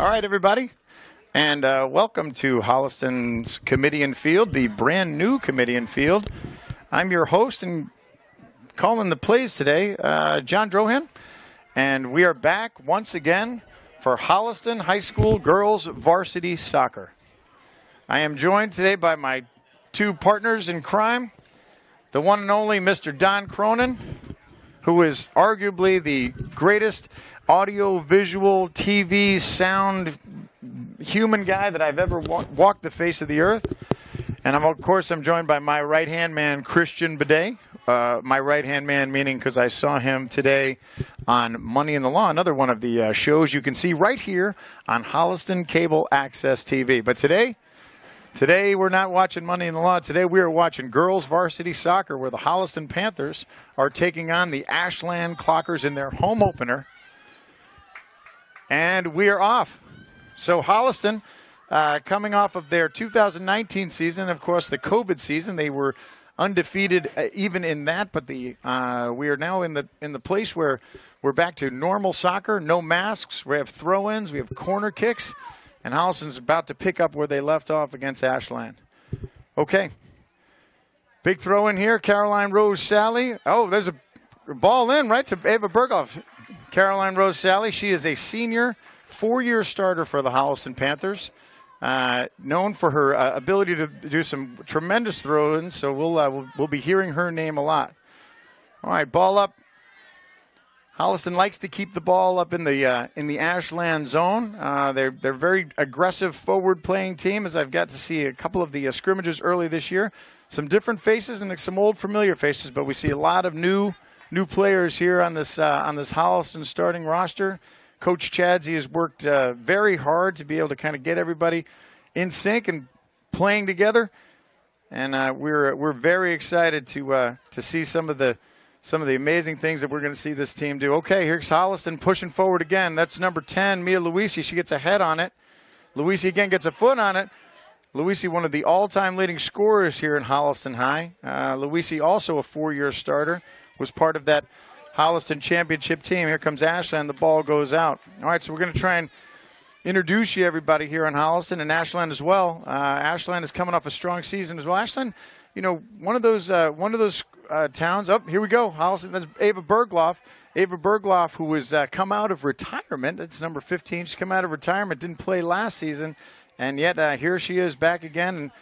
All right, everybody, and welcome to Holliston's Committee and Field, the brand new Committee and Field. I'm your host and calling the plays today, John Drohan, and we are back once again for Holliston High School Girls Varsity Soccer. I am joined today by my two partners in crime, the one and only Mr. Don Cronin, who is arguably the greatest audio-visual, TV, sound, human guy that I've ever walked the face of the earth. And of course, I'm joined by my right-hand man, Christian Bidet. My right-hand man meaning because I saw him today on Money in the Law, another one of the shows you can see right here on Holliston Cable Access TV. But today we're not watching Money in the Law. Today we are watching girls varsity soccer where the Holliston Panthers are taking on the Ashland Clockers in their home opener. And we are off. So Holliston, coming off of their 2019 season, of course the COVID season, they were undefeated even in that, but we are now in the place where we're back to normal soccer, no masks, we have throw-ins, we have corner kicks, and Holliston's about to pick up where they left off against Ashland. Okay. Big throw in here, Caroline Rose Sally. Oh, there's a ball in, right, to Ava Berghoff. Caroline Rose Sally, she is a senior, 4-year starter for the Holliston Panthers. Known for her ability to do some tremendous throw-ins, so we'll be hearing her name a lot. All right, ball up. Holliston likes to keep the ball up in the Ashland zone. They're very aggressive forward-playing team, as I've got to see a couple of the scrimmages early this year. Some different faces and some old familiar faces, but we see a lot of new players here on this Holliston starting roster. Coach Chadsey has worked very hard to be able to kind of get everybody in sync and playing together, and we're very excited to see some of the amazing things that we're going to see this team do. Okay, here's Holliston pushing forward again. That's number 10, Mia Luisi. She gets a head on it. Luisi again gets a foot on it. Luisi, one of the all-time leading scorers here in Holliston High. Luisi, also a 4-year starter, was part of that Holliston championship team. Here comes Ashland. The ball goes out. All right, so we're going to try and introduce you everybody here on Holliston and Ashland as well. Ashland is coming off a strong season as well. Ashland, one of those towns. Oh, here we go. Holliston. That's Ava Berghoff. Ava Berghoff, who has come out of retirement. That's number 15. She's come out of retirement. Didn't play last season, and yet here she is back again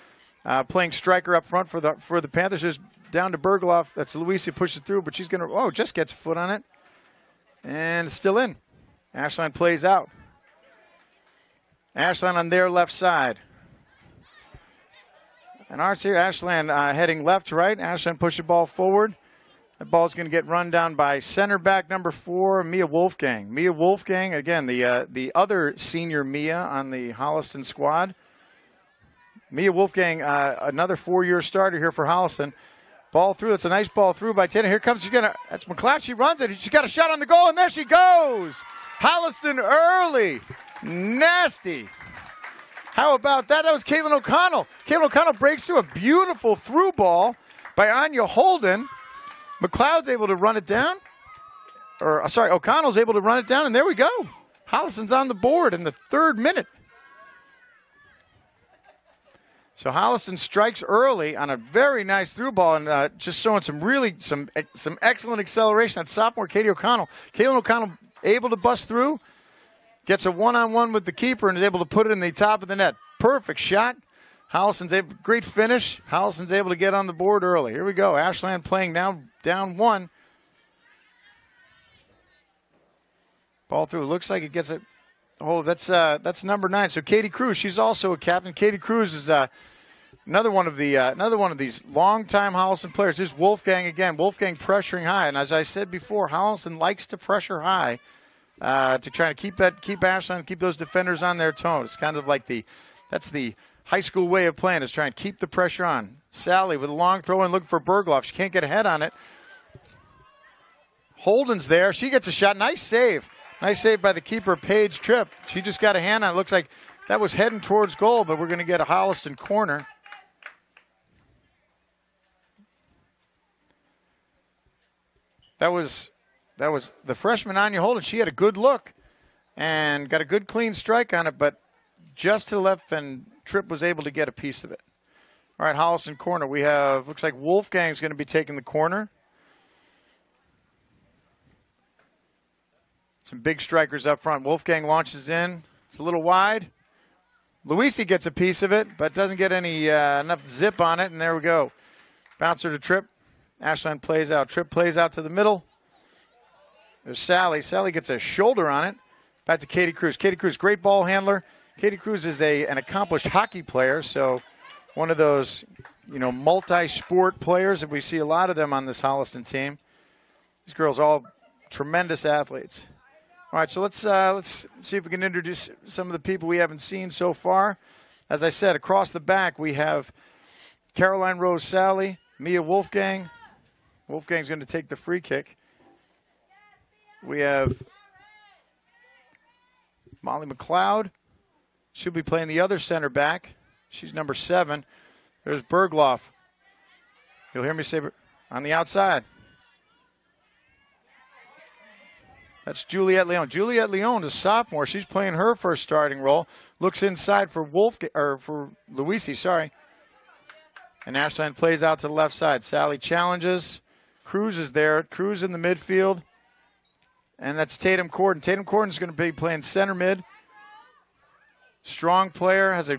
and playing striker up front for the Panthers. There's down to Berghoff. That's Luisi pushes through, but she's going to, just gets a foot on it. And it's still in. Ashland plays out. Ashland on their left side. And Arts here, Ashland heading left to right. Ashland push the ball forward. The ball's going to get run down by center back number 4, Mia Wolfgang. Mia Wolfgang, again, the other senior Mia on the Holliston squad. Mia Wolfgang, another 4-year starter here for Holliston. Ball through. That's a nice ball through by Tanner. Here comes, that's McLeod. She runs it. She got a shot on the goal, and there she goes. Holliston early. Nasty. How about that? That was Caitlin O'Connell. Caitlin O'Connell breaks through a beautiful through ball by Anya Holden. McLeod's able to run it down. O'Connell's able to run it down, and there we go. Holliston's on the board in the 3rd minute. So Holliston strikes early on a very nice through ball and just showing some excellent acceleration. That's sophomore Katie O'Connell. Caitlin O'Connell able to bust through, gets a one-on-one with the keeper and is able to put it in the top of the net. Perfect shot. Great finish. Holliston's able to get on the board early. Here we go. Ashland playing down 1. Ball through. Looks like it gets it. Oh, that's number 9. So Katie Cruz, she's also a captain. Katie Cruz is another one of these longtime Holliston players. This is Wolfgang again. Wolfgang pressuring high, and as I said before, Holliston likes to pressure high to try to keep Ashland, keep those defenders on their toes. It's kind of like that's the high school way of playing, is trying to keep the pressure on. Sally with a long throw and looking for Berghoff. She can't get a head on it. Holden's there. She gets a shot. Nice save. Nice save by the keeper, Paige Tripp. She just got a hand on it. Looks like that was heading towards goal, but we're going to get a Holliston corner. That was the freshman Anya Holden. She had a good look. and got a good clean strike on it, but just to the left, and Tripp was able to get a piece of it. All right, Holliston corner. We have, looks like Wolfgang's going to be taking the corner. Some big strikers up front. Wolfgang launches in. It's a little wide. Luisi gets a piece of it, but doesn't get any enough zip on it, and there we go. Bouncer to Tripp. Ashland plays out. Tripp plays out to the middle. There's Sally. Sally gets a shoulder on it. Back to Katie Cruz. Katie Cruz, great ball handler. Katie Cruz is an accomplished hockey player, so one of those, multi-sport players, and we see a lot of them on this Holliston team. These girls all tremendous athletes. All right, so let's see if we can introduce some of the people we haven't seen so far. As I said, across the back we have Caroline Rose Sally, Mia Wolfgang. Wolfgang's going to take the free kick. We have Molly McLeod. She'll be playing the other center back. She's number 7. There's Bergloff. You'll hear me say on the outside. That's Juliette Leon. Juliette Leon is a sophomore. She's playing her first starting role. Looks inside for for Luisi, sorry. And Ashland plays out to the left side. Sally challenges. Cruz is there. Cruz in the midfield. And that's Tatum Corden. Tatum Corden is going to be playing center mid. Strong player, has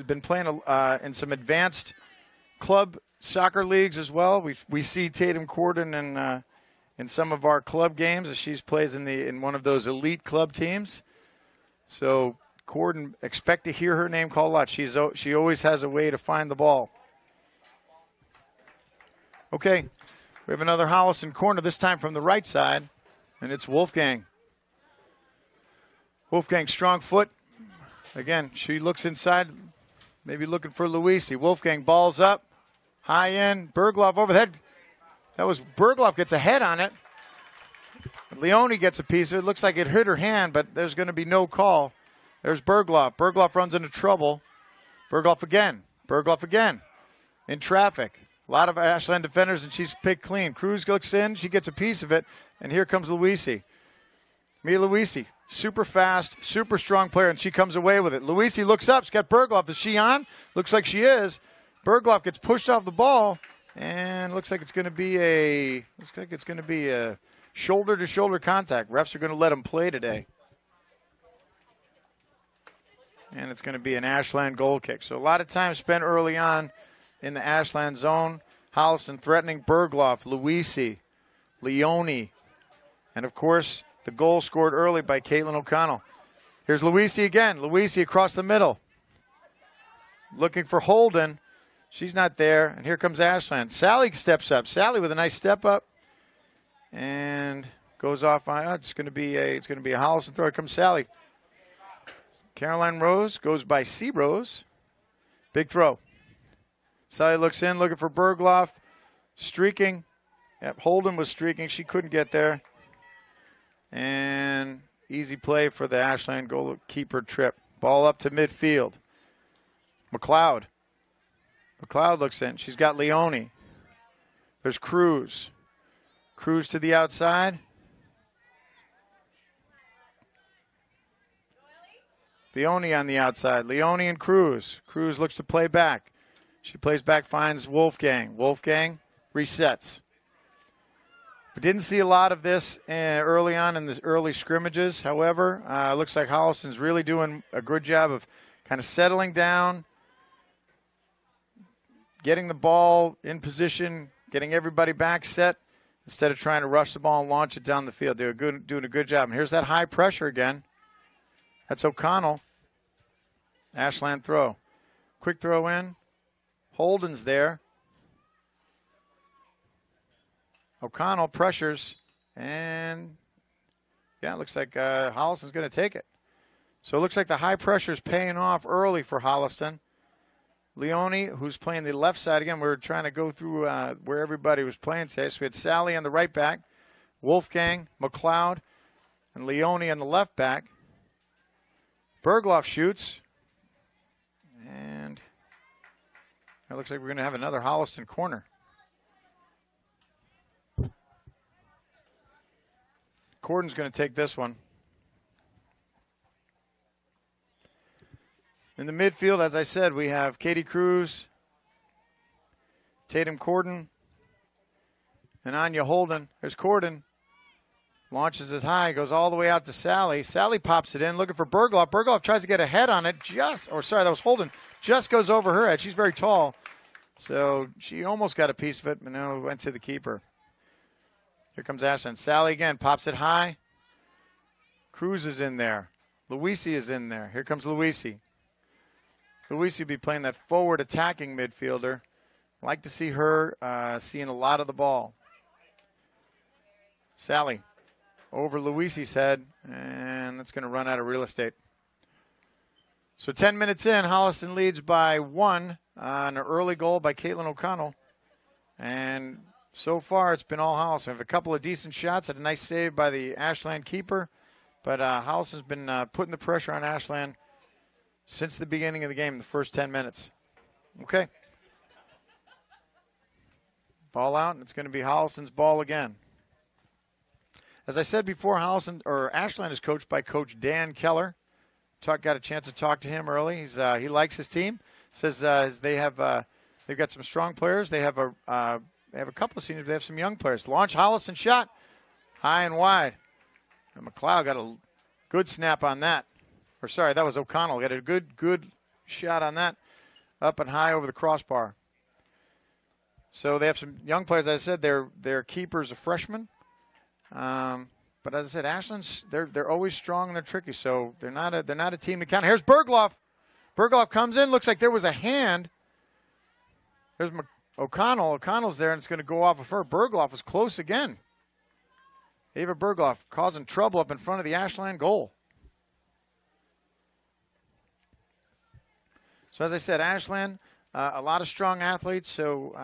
been playing in some advanced club soccer leagues as well. We see Tatum Corden in some of our club games as she plays in one of those elite club teams. So Corden, expect to hear her name called a lot. She always has a way to find the ball. Okay, we have another Holliston corner, this time from the right side, and it's Wolfgang. Wolfgang, strong foot. Again, she looks inside, maybe looking for Luisi. Wolfgang balls up, high in, Bergloff over the head. Bergloff gets a head on it. Leone gets a piece of it. Looks like it hit her hand, but there's going to be no call. There's Bergloff. Bergloff runs into trouble. Bergloff again. Bergloff again. In traffic. A lot of Ashland defenders, and she's picked clean. Cruz looks in. She gets a piece of it, and here comes Luisi. Mia Luisi. Super fast, super strong player, and she comes away with it. Luisi looks up. She's got Bergloff. Is she on? Looks like she is. Bergloff gets pushed off the ball, and looks like it's going to be a shoulder-to-shoulder contact. Refs are going to let them play today. And it's going to be an Ashland goal kick. So a lot of time spent early on in the Ashland zone. Holliston threatening Bergloff, Luisi, Leone, and, of course, the goal scored early by Caitlin O'Connell. Here's Luisi again. Luisi across the middle. Looking for Holden. She's not there. And here comes Ashland. Sally steps up. Sally with a nice step up. And goes off on it's going to be a Holliston throw. Here comes Sally. Caroline Rose goes by C. Rose. Big throw. Sally looks in, looking for Bergloff. Streaking. Yep, Holden was streaking. She couldn't get there. And easy play for the Ashland goalkeeper Tripp. Ball up to midfield. McLeod. McLeod looks in. She's got Leone. There's Cruz. Cruz to the outside. Leone on the outside. Leone and Cruz. Cruz looks to play back. She plays back, finds Wolfgang. Wolfgang resets. We didn't see a lot of this early on in the early scrimmages. However, it looks like Holliston's really doing a good job of kind of settling down, getting the ball in position, getting everybody back set instead of trying to rush the ball and launch it down the field. They're doing a good job. And here's that high pressure again. That's O'Connell. Ashland throw. Quick throw in. Holden's there. O'Connell pressures, and yeah, it looks like Holliston's going to take it. So it looks like the high pressure is paying off early for Holliston. Leone, who's playing the left side again. We were trying to go through where everybody was playing today. So we had Sally on the right back, Wolfgang, McLeod, and Leone on the left back. Bergloff shoots, and it looks like we're going to have another Holliston corner. Corden's going to take this one. In the midfield, as I said, we have Katie Cruz, Tatum Corden, and Anya Holden. There's Corden. Launches it high, goes all the way out to Sally. Sally pops it in, looking for Bergloff. Bergloff tries to get a head on it, that was Holden. Just goes over her head. She's very tall, so she almost got a piece of it, but no, went to the keeper. Here comes Ashland. Sally again, pops it high. Cruz is in there. Luisi is in there. Here comes Luisi. Luisi will be playing that forward attacking midfielder. Like to see her seeing a lot of the ball. Sally over Luisi's head, and that's going to run out of real estate. So 10 minutes in, Holliston leads by 1 on an early goal by Caitlin O'Connell. And so far, it's been all Holliston. We have a couple of decent shots, had a nice save by the Ashland keeper, but Holliston's been putting the pressure on Ashland since the beginning of the game, the first 10 minutes. Okay. Ball out, and it's going to be Holliston's ball again. As I said before, Ashland is coached by Coach Dan Keller. Got a chance to talk to him early. He likes his team. Says they've got some strong players. They have a couple of seniors. They have some young players. Launch Holliston shot high and wide. And McLeod got a good snap on that. That was O'Connell. Got a good shot on that, up and high over the crossbar. So they have some young players. As I said, their keeper's a freshman. But as I said, Ashland's they're always strong and they're tricky, so they're not a team to count. Here's Bergloff. Bergloff comes in. Looks like there was a hand. There's O'Connell. O'Connell's there, and it's going to go off of her. Bergloff was close again. Ava Bergloff causing trouble up in front of the Ashland goal. So as I said, Ashland, a lot of strong athletes. So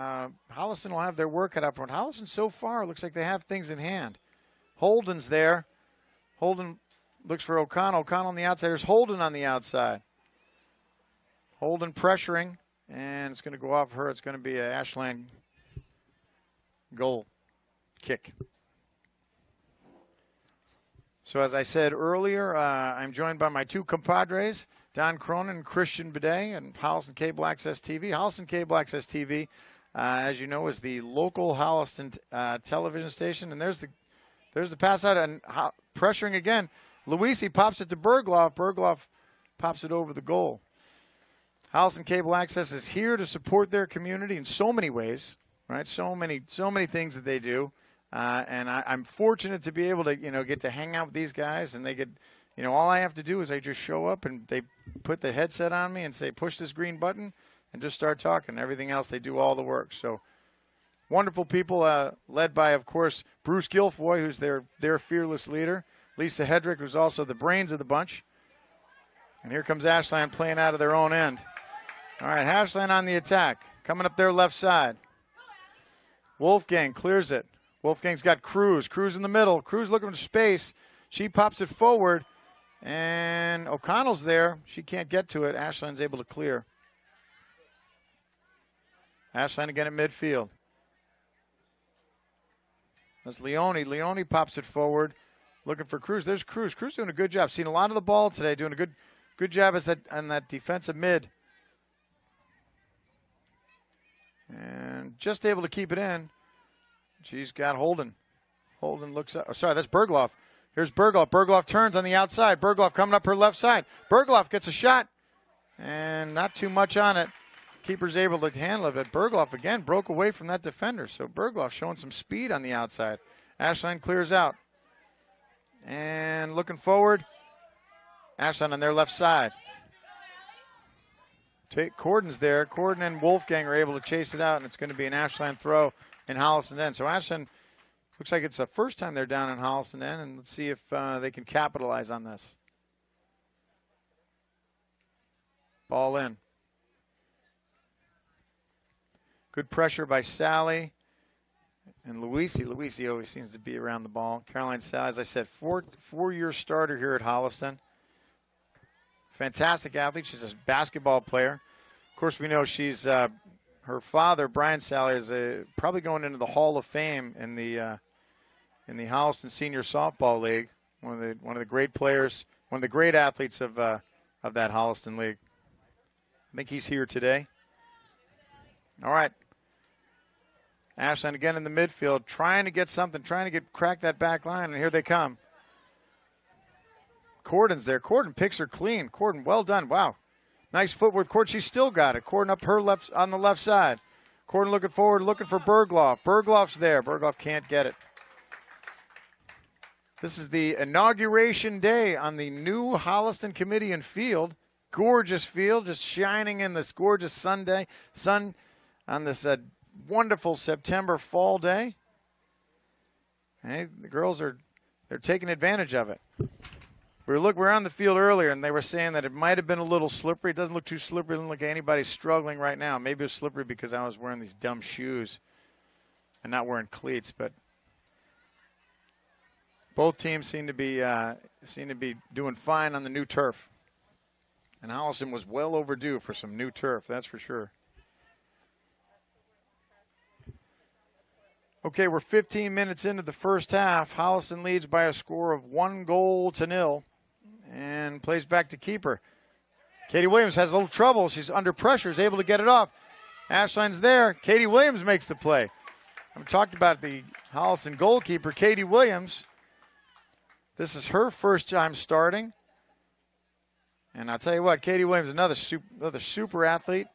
Holliston will have their work cut out for it. Holliston so far looks like they have things in hand. Holden's there. Holden looks for O'Connell. O'Connell on the outside. There's Holden on the outside. Holden pressuring, and it's going to go off her. It's going to be an Ashland goal kick. So as I said earlier, I'm joined by my two compadres, Don Cronin and Christian Bidet, and Holliston Cable Access TV. Holliston Cable Access TV, as you know, is the local Holliston television station, and there's the pass out, and pressuring again. Luisi pops it to Bergloff. Bergloff pops it over the goal. Holliston Cable Access is here to support their community in so many ways, right? So many things that they do. And I'm fortunate to be able to, get to hang out with these guys, and they get, all I have to do is I just show up and they put the headset on me and say, push this green button and just start talking. Everything else, they do all the work. So wonderful people, led by, of course, Bruce Guilfoy, who's their fearless leader. Lisa Hedrick, who's also the brains of the bunch. And here comes Ashland playing out of their own end. All right, Ashland on the attack. Coming up their left side. Wolfgang clears it. Wolfgang's got Cruz. Cruz in the middle. Cruz looking for space. She pops it forward. And O'Connell's there. She can't get to it. Ashland's able to clear. Ashland again at midfield. That's Leone. Leone pops it forward. Looking for Cruz. There's Cruz. Cruz doing a good job. Seen a lot of the ball today. Doing a good job on that defensive mid. And just able to keep it in. She's got Holden. Holden looks up. Oh, sorry, that's Bergloff. Here's Bergloff. Bergloff turns on the outside. Bergloff coming up her left side. Bergloff gets a shot. And not too much on it. Keeper's able to handle it. But Bergloff, again, broke away from that defender. So Bergloff showing some speed on the outside. Ashland clears out. And looking forward. Ashland on their left side. Corden's there. Corden and Wolfgang are able to chase it out, and it's going to be an Ashland throw in Holliston End. So Ashland looks like it's the first time they're down in Holliston End, and let's see if they can capitalize on this. Ball in. Good pressure by Sally and Luisi. Luisi always seems to be around the ball. Caroline Sally, as I said, four-year starter here at Holliston. Fantastic athlete. She's a basketball player. Of course, we know she's her father, Brian Sally, is probably going into the Hall of Fame in the in the Holliston Senior Softball League. One of the great players, one of the great athletes of that Holliston League. I think he's here today. All right. Ashland again in the midfield, trying to get something, trying to crack that back line, and here they come. Corden's there. Corden picks her clean. Corden, well done. Wow. Nice footwork. Corden, she still got it. Corden up her left on the left side. Corden looking forward, looking for Bergloff. Bergloff's there. Bergloff can't get it. This is the inauguration day on the new Holliston Committee and Field. Gorgeous field, just shining in this gorgeous sun on this wonderful September fall day. Hey, the girls they're taking advantage of it. We were on the field earlier, and they were saying that it might have been a little slippery. It doesn't look too slippery. It doesn't look like anybody's struggling right now. Maybe it was slippery because I was wearing these dumb shoes and not wearing cleats. But both teams seem to be doing fine on the new turf. And Holliston was well overdue for some new turf, that's for sure. Okay, we're 15 minutes into the first half. Holliston leads by a score of 1-0 and plays back to keeper. Katie Williams has a little trouble. She's under pressure, is able to get it off. Ashland's there. Katie Williams makes the play. I've talked about the Holliston goalkeeper, Katie Williams. This is her first time starting. And I'll tell you what, Katie Williams, another super athlete,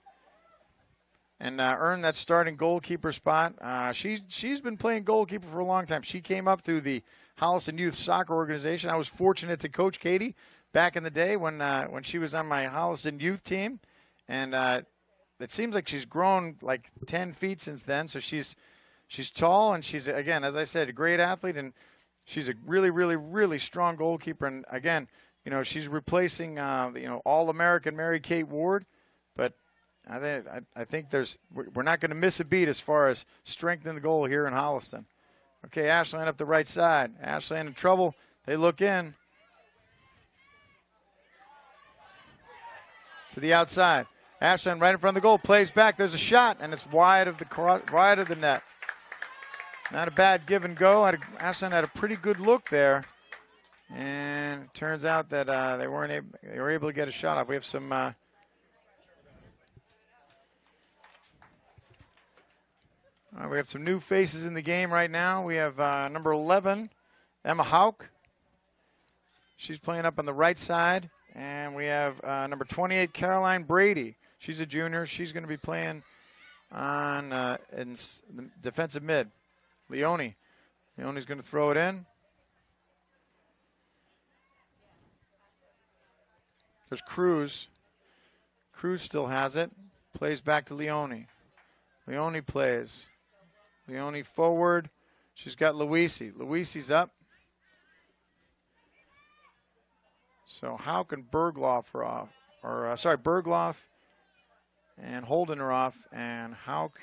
and earned that starting goalkeeper spot. She's been playing goalkeeper for a long time. She came up through the Holliston Youth Soccer Organization. I was fortunate to coach Katie back in the day when she was on my Holliston Youth team, and it seems like she's grown like 10 feet since then. So she's tall, and she's, again, as I said, a great athlete, and she's a really, really, really strong goalkeeper. And again, she's replacing All-American Mary Kate Ward, but I think we're not going to miss a beat as far as strengthening the goal here in Holliston. Okay, Ashland up the right side. Ashland in trouble. They look in to the outside. Ashland right in front of the goal, plays back. There's a shot, and it's wide of the net. Not a bad give and go. Ashland had a pretty good look there, and it turns out that they were able to get a shot off. We have some. We have some new faces in the game right now. We have number 11, Emma Hauk. She's playing up on the right side. And we have number 28, Caroline Brady. She's a junior. She's going to be playing on in the defensive mid. Leone. Leone's going to throw it in. There's Cruz. Cruz still has it. Plays back to Leone. Leone plays. Leone forward. She's got Luisi. Luisi's up. So Hauk and Bergloff are off. Bergloff and Holden are off. And Hauk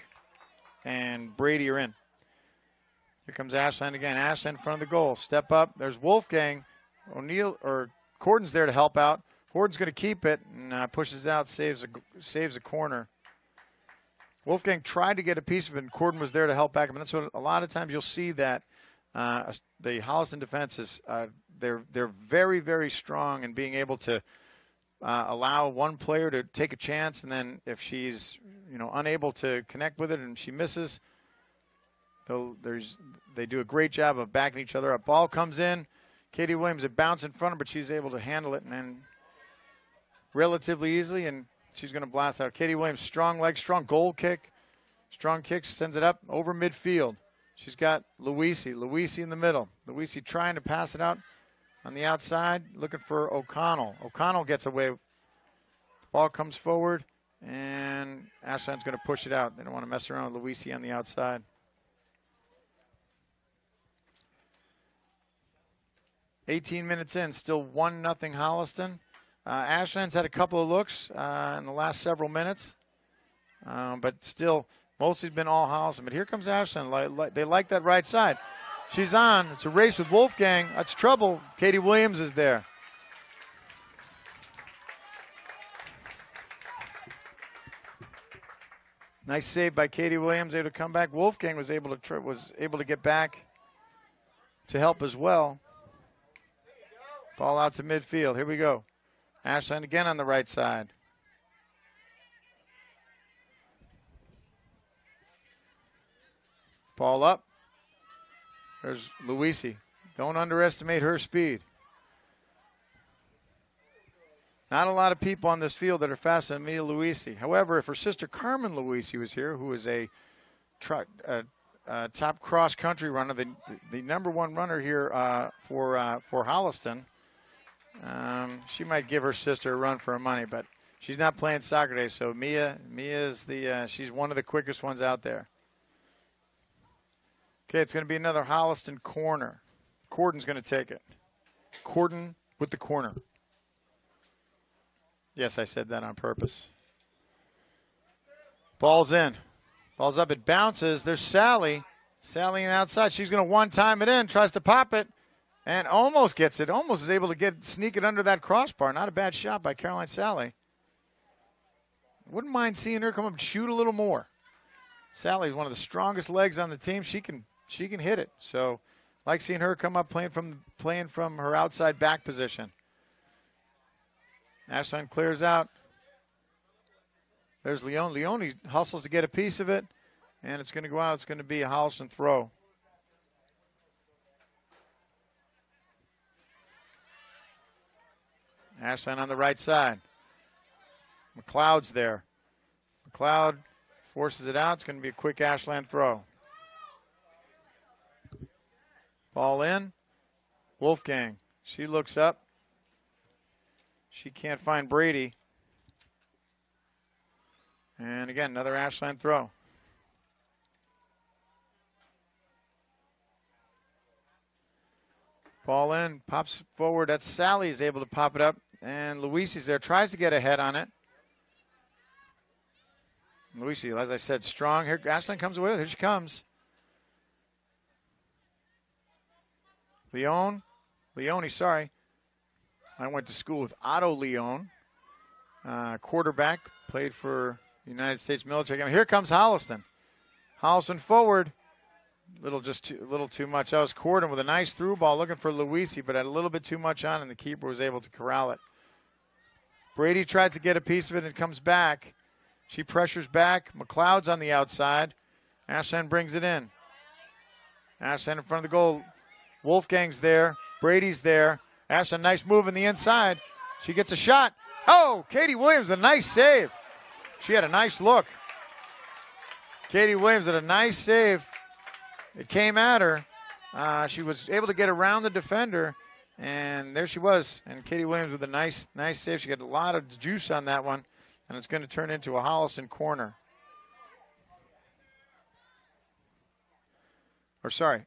and Brady are in. Here comes Ashland again. Ashland in front of the goal. Step up. There's Wolfgang. Corden's there to help out. Corden's going to keep it and pushes out, saves a corner. Wolfgang tried to get a piece of it, and Corden was there to help back him. And that's what a lot of times you'll see that the Holliston defense is they're very, very strong in being able to allow one player to take a chance, and then if she's unable to connect with it and she misses, they do a great job of backing each other up. Ball comes in. Katie Williams, it bounced in front of her, but she's able to handle it and then relatively easily, and she's going to blast out. Katie Williams, strong leg, strong goal kick. Strong kick, sends it up over midfield. She's got Luisi. Luisi in the middle. Luisi trying to pass it out on the outside, looking for O'Connell. O'Connell gets away. Ball comes forward, and Ashland's going to push it out. They don't want to mess around with Luisi on the outside. $18 minutes in, still 1-0 Holliston. Ashland's had a couple of looks in the last several minutes, but still mostly been all Holliston. But here comes Ashland. They like that right side. She's on. It's a race with Wolfgang. That's trouble. Katie Williams is there. Nice save by Katie Williams, able to come back. Wolfgang was able to get back to help as well. Ball out to midfield. Here we go. Ashland again on the right side. Ball up. There's Luisi. Don't underestimate her speed. Not a lot of people on this field that are faster than Mia Luisi. However, if her sister Carmen Luisi was here, who is a top cross-country runner, the number one runner here for Holliston, she might give her sister a run for her money, but she's not playing soccer today, so Mia is she's one of the quickest ones out there. Okay, it's going to be another Holliston corner. Corden's going to take it. Corden with the corner. Yes, I said that on purpose. Ball's in. Ball's up. It bounces. There's Sally. Sally on the outside. She's going to one-time it in. Tries to pop it. And almost gets it. Almost is able to sneak it under that crossbar. Not a bad shot by Caroline Sally. Wouldn't mind seeing her come up and shoot a little more. Sally's one of the strongest legs on the team. She can hit it. So, like seeing her come up playing from her outside back position. Ashland clears out. There's Leone. Leone hustles to get a piece of it, and it's going to go out. It's going to be a Holliston throw. Ashland on the right side. McLeod's there. McLeod forces it out. It's going to be a quick Ashland throw. Ball in. Wolfgang. She looks up. She can't find Brady. And again, another Ashland throw. Ball in, pops forward. That's Sally is able to pop it up. And Luisi's there, tries to get ahead on it. Luisi, as I said, strong. Here Ashland comes away with it. Here she comes. Leone, sorry. I went to school with Otto Leone, quarterback, played for the United States military. I mean, here comes Holliston. Holliston forward. A little too much. That was Corden with a nice through ball looking for Luisi, but had a little bit too much on, and the keeper was able to corral it. Brady tries to get a piece of it and it comes back. She pressures back. McLeod's on the outside. Ashland brings it in. Ashland in front of the goal. Wolfgang's there. Brady's there. Ashland, nice move in the inside. She gets a shot. Oh, Katie Williams, a nice save. She had a nice look. Katie Williams had a nice save. It came at her. She was able to get around the defender, and there she was. And Katie Williams with a nice save. She got a lot of juice on that one, and it's going to turn into a Holliston corner.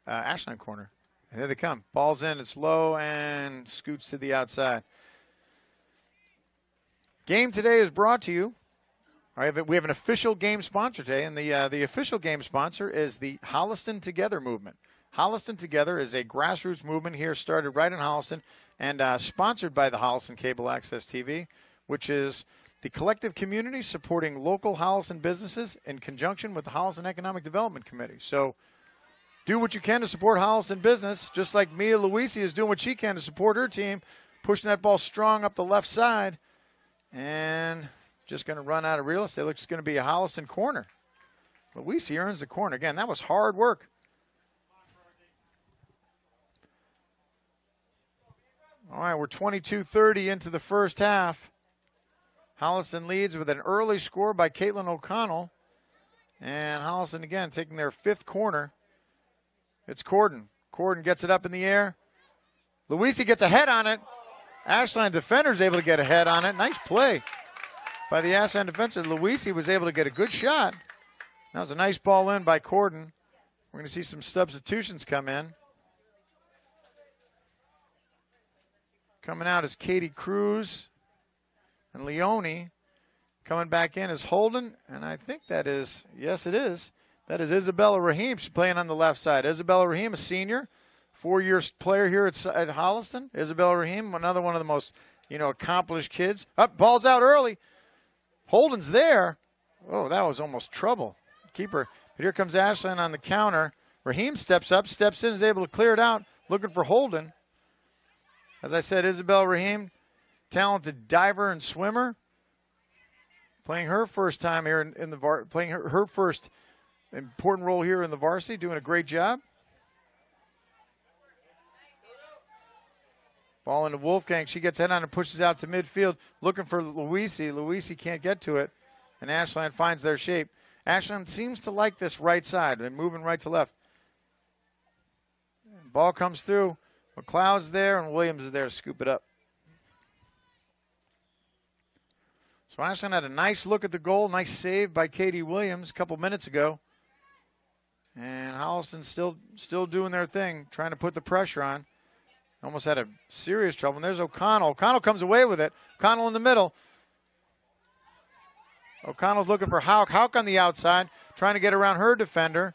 Ashland corner. And here they come. Ball's in. It's low and scoots to the outside. Game today is brought to you. All right, we have an official game sponsor today, and the official game sponsor is the Holliston Together movement. Holliston Together is a grassroots movement here started right in Holliston and sponsored by the Holliston Cable Access TV, which is the collective community supporting local Holliston businesses in conjunction with the Holliston Economic Development Committee. So do what you can to support Holliston business, just like Mia Luisi is doing what she can to support her team, pushing that ball strong up the left side, and just going to run out of real estate. Looks going to be a Holliston corner. Luisi earns the corner. Again, that was hard work. All right, we're 22:30 into the first half. Holliston leads with an early score by Caitlin O'Connell. And Holliston, again, taking their fifth corner. It's Corden. Corden gets it up in the air. Luisi gets a head on it. Ashland defender's able to get a head on it. Nice play by the Ashland defenser. Luisi was able to get a good shot. That was a nice ball in by Corden. We're going to see some substitutions come in. Coming out is Katie Cruz and Leone. Coming back in is Holden, and I think that is, yes it is, that is Isabella Rahim. She's playing on the left side. Isabella Rahim, a senior, 4-year player here at Holliston. Isabella Rahim, another one of the most, accomplished kids. Up, ball's out early. Holden's there. Oh, that was almost trouble. Keeper. But here comes Ashland on the counter. Rahim steps up, steps in, is able to clear it out. looking for Holden. As I said, Isabel Rahim, talented diver and swimmer, playing her first time here in the playing her first important role here in the varsity, doing a great job. Ball into Wolfgang. She gets head on and pushes out to midfield, looking for Luisi. Luisi can't get to it, and Ashland finds their shape. Ashland seems to like this right side. They're moving right to left. Ball comes through. McLeod's there, and Williams is there to scoop it up. So Ashland had a nice look at the goal. Nice save by Katie Williams a couple minutes ago. And Holliston still doing their thing, trying to put the pressure on. Almost had a serious trouble. And there's O'Connell. O'Connell comes away with it. O'Connell in the middle. O'Connell's looking for Hauk. Hauk on the outside, trying to get around her defender.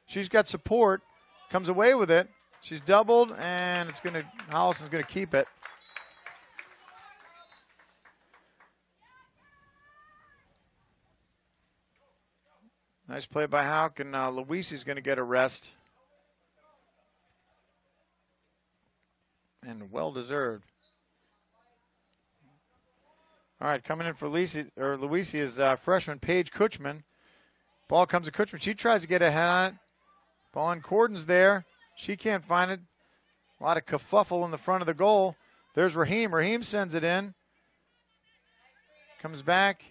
She's got support. Comes away with it. She's doubled, and Holliston's going to keep it. Nice play by Hauk, and Luisi's going to get a rest. And well-deserved. All right, coming in for Luisi is freshman Paige Kutchman. Ball comes to Kutchman. She tries to get ahead on it. Ball on Corden's there. She can't find it. A lot of kerfuffle in the front of the goal. There's Rahim. Rahim sends it in. Comes back.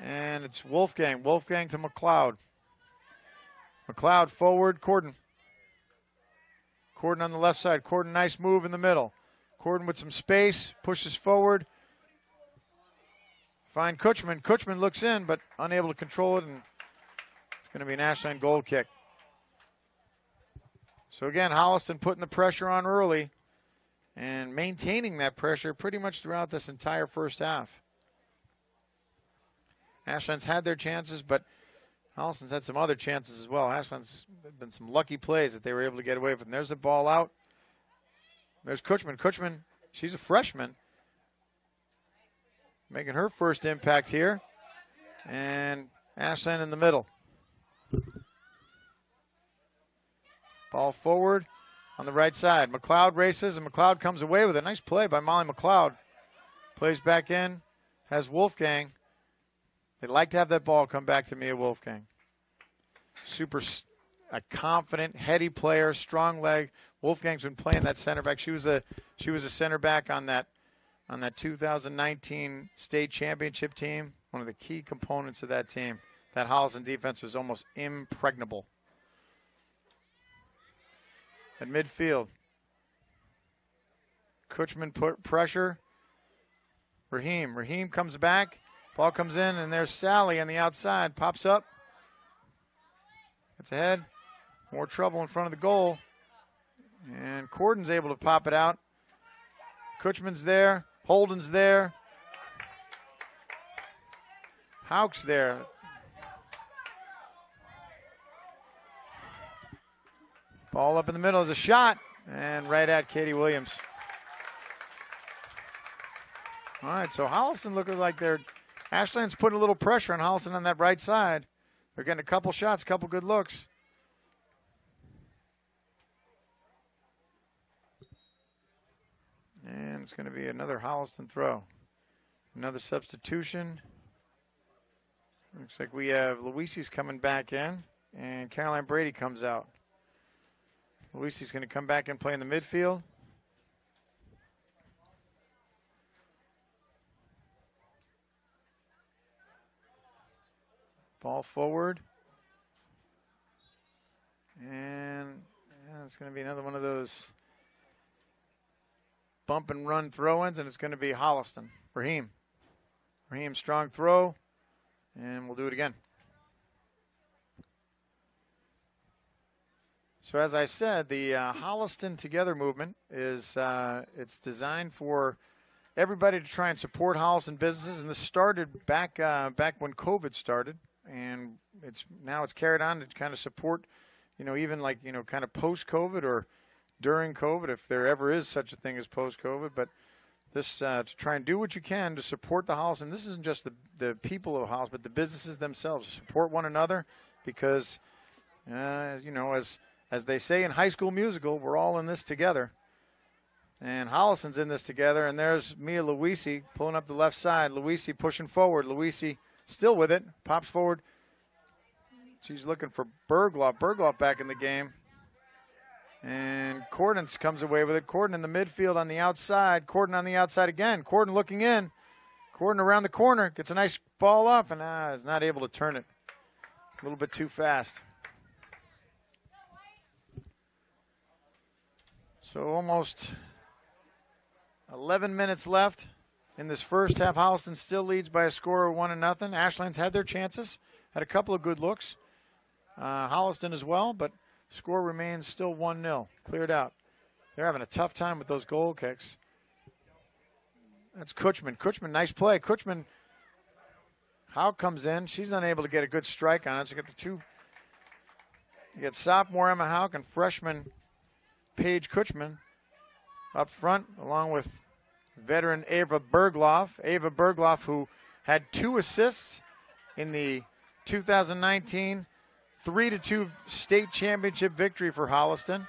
And it's Wolfgang. Wolfgang to McLeod. McLeod forward. Corden. Corden on the left side. Corden, nice move in the middle. Corden with some space. Pushes forward. Find Kutchman. Kutchman looks in, but unable to control it. And it's going to be an Ashland goal kick. So again, Holliston putting the pressure on early and maintaining that pressure pretty much throughout this entire first half. Ashland's had their chances, but Holliston's had some other chances as well. Ashland's been some lucky plays that they were able to get away with. And there's the ball out. There's Kutchman. Kutchman, she's a freshman, making her first impact here. And Ashland in the middle. Ball forward on the right side. McLeod races, and McLeod comes away with a nice play by Molly McLeod. Plays back in, has Wolfgang. They like to have that ball come back to Mia Wolfgang. A confident, heady player, strong leg. Wolfgang's been playing that center back. She was a center back on that 2019 state championship team. One of the key components of that team. That Holliston defense was almost impregnable. At midfield, Kutchman put pressure. Rahim comes back. Ball comes in, and there's Sally on the outside. Pops up. Gets ahead. More trouble in front of the goal. And Corden's able to pop it out. Kutchman's there. Holden's there. Hauk's there. Ball up in the middle is a shot, and right at Katie Williams. All right, so Holliston looking like Ashland's putting a little pressure on Holliston on that right side. They're getting a couple shots, a couple good looks. And it's going to be another Holliston throw. Another substitution. Looks like we have Luisi's coming back in, and Caroline Brady comes out. Luisi's going to come back and play in the midfield. Ball forward. And it's going to be another one of those bump and run throw-ins, and it's going to be Holliston. Rahim, strong throw, and we'll do it again. So as I said, the Holliston Together movement is it's designed for everybody to try and support Holliston businesses, and this started back when COVID started, and it's carried on to kind of support, even like kind of post-COVID or during COVID, if there ever is such a thing as post-COVID. But this to try and do what you can to support the Holliston. This isn't just the people of Holliston, but the businesses themselves support one another, because as As they say in High School Musical, we're all in this together. And Holliston's in this together. And there's Mia Luisi pulling up the left side. Luisi pushing forward. Luisi still with it. Pops forward. She's looking for Bergloff. Bergloff back in the game. And Corden comes away with it. Corden in the midfield on the outside. Corden on the outside again. Corden looking in. Corden around the corner. Gets a nice ball up and is not able to turn it. A little bit too fast. So almost 11 minutes left in this first half. Holliston still leads by a score of 1-0. Ashland's had their chances, had a couple of good looks. Holliston as well, but score remains still 1-0. Cleared out. They're having a tough time with those goal kicks. That's Kutchman. Kutchman, nice play. Kutchman, Howe comes in. She's unable to get a good strike on it. So you get the two. You get sophomore Emma Houck and freshman Paige Kutchman up front, along with veteran Ava Bergloff. Ava Bergloff, who had 2 assists in the 2019 3-2 state championship victory for Holliston.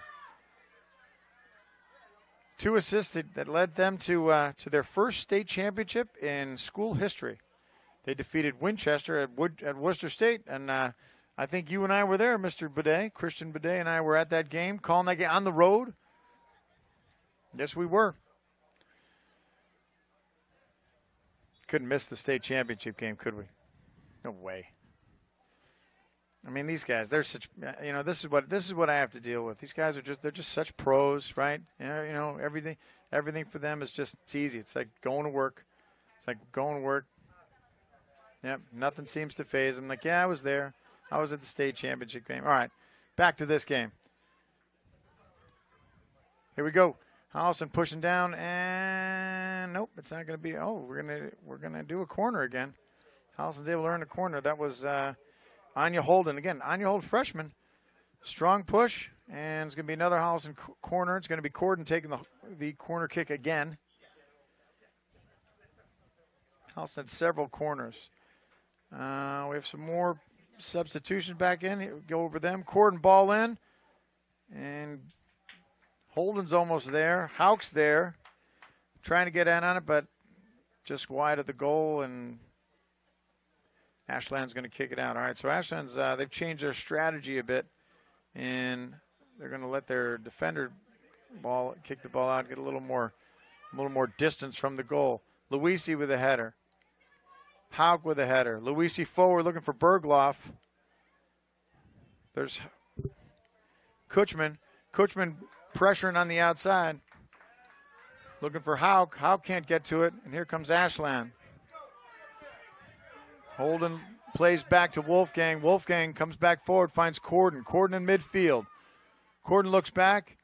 2 assists that led them to their first state championship in school history. They defeated Winchester at Worcester State, and I think you and I were there, Mr. Bidet. Christian Bidet and I were at that game, calling that game on the road. Yes, we were. Couldn't miss the state championship game, could we? No way. I mean, these guys, they're such, this is what I have to deal with. These guys they're just such pros, right? Everything for them is just, it's easy. It's like going to work. Yep, nothing seems to faze them. Like, yeah, I was there. I was at the state championship game. All right, back to this game. Here we go. Holliston pushing down, and nope, it's not going to be. Oh, we're gonna do a corner again. Holliston's able to earn a corner. That was Anya Holden again. Anya Holden, freshman, strong push, and it's going to be another Holliston corner. It's going to be Corden taking the corner kick again. Holliston had several corners. We have some more substitutions back in. Go over them. Corden ball in, and Holden's almost there. Houck's there, trying to get in on it, but just wide of the goal, and Ashland's going to kick it out. All right, so Ashland's they've changed their strategy a bit, and they're going to let their defender kick the ball out, get a little more distance from the goal. Luisi with a header. Houck with a header. Luisi forward looking for Bergloff. There's Kutchman. Kutchman pressuring on the outside. Looking for Houck. Houck can't get to it, and here comes Ashland. Holden plays back to Wolfgang. Wolfgang comes back forward, finds Corden. Corden in midfield. Corden looks back.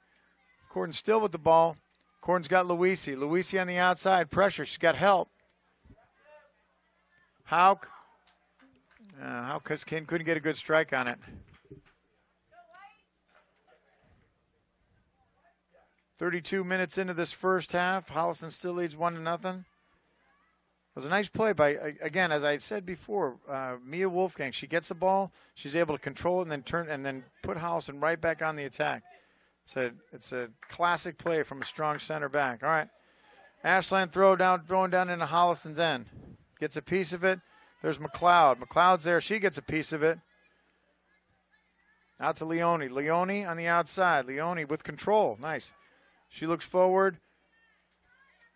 Corden still with the ball. Corden's got Luisi. Luisi on the outside. Pressure. She's got help. Houck. Houck couldn't get a good strike on it. 32 minutes into this first half. Holliston still leads 1-0. It was a nice play by, again, as I said before, Mia Wolfgang. She gets the ball, she's able to control it, and then put Holliston right back on the attack. It's a classic play from a strong center back. All right, Ashland throwing down into Holliston's end. Gets a piece of it. There's McLeod. McLeod's there. She gets a piece of it. Out to Leone. Leone on the outside. Leone with control. Nice. She looks forward.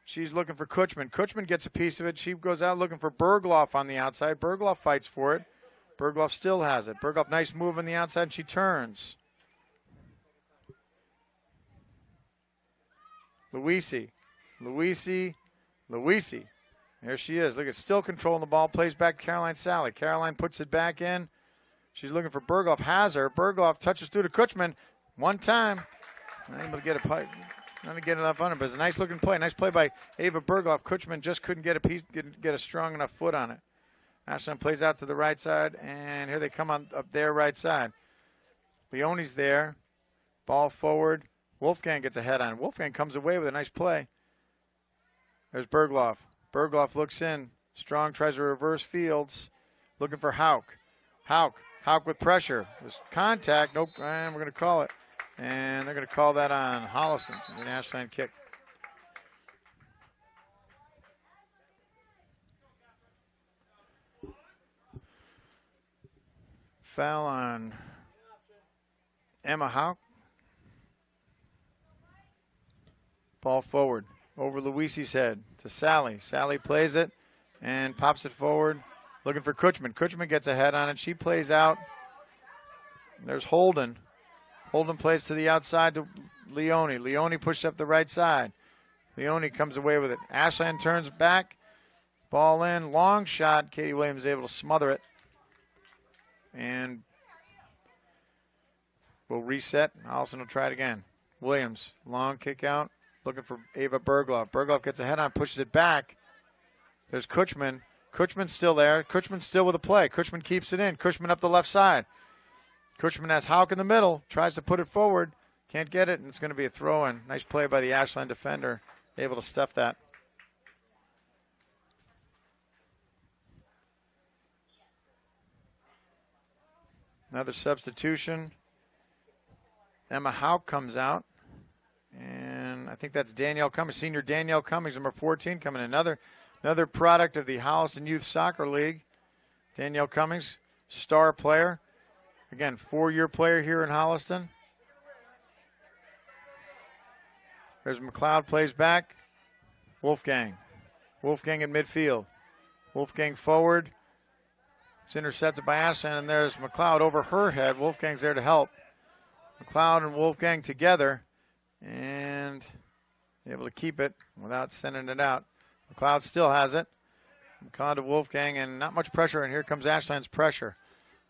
She's looking for Kutchman. Kutchman gets a piece of it. She goes out looking for Bergloff on the outside. Bergloff fights for it. Bergloff still has it. Bergloff, nice move on the outside, and she turns. Luisi. There she is. Look, it's still controlling the ball. Plays back to Caroline Sally. Caroline puts it back in. She's looking for Bergloff. Has her. Bergloff touches through to Kutchman. One time. Not able to get a pipe. Not to get enough on it, but it's a nice looking play. Nice play by Ava Bergloff. Kutchman just couldn't get a strong enough foot on it. Ashland plays out to the right side, and here they come up their right side. Leone's there. Ball forward. Wolfgang gets a head on. Wolfgang comes away with a nice play. There's Bergloff. Bergloff looks in. Strong tries to reverse Fields. Looking for Houck. Houck with pressure. There's contact. Nope. And we're going to call it. And they're going to call that on Holliston, an Ashland kick. Foul on Emma Hauk. Ball forward over Luisi's head to Sally. Sally plays it and pops it forward, looking for Kutchman. Kutchman gets a head on it. She plays out. There's Holden. Holden plays to the outside to Leone. Leone pushes up the right side. Leone comes away with it. Ashland turns back. Ball in. Long shot. Katie Williams is able to smother it. And we'll reset. Allison will try it again. Williams. Long kick out. Looking for Ava Bergloff. Bergloff gets a head on. Pushes it back. There's Kutchman. Kutchman's still there. Kutchman's still with a play. Kutchman keeps it in. Kutchman up the left side. Kutchman has Hauk in the middle, tries to put it forward, can't get it, and it's going to be a throw-in. Nice play by the Ashland defender, able to stuff that. Another substitution. Emma Hauk comes out, and I think that's Danielle Cummings, senior Danielle Cummings, number 14, coming in. Another product of the Holliston Youth Soccer League. Danielle Cummings, star player. Again, 4-year player here in Holliston. There's McLeod, plays back. Wolfgang. Wolfgang in midfield. Wolfgang forward. It's intercepted by Ashland, and there's McLeod over her head. Wolfgang's there to help. McLeod and Wolfgang together, and able to keep it without sending it out. McLeod still has it. McLeod to Wolfgang, and not much pressure, and here comes Ashland's pressure.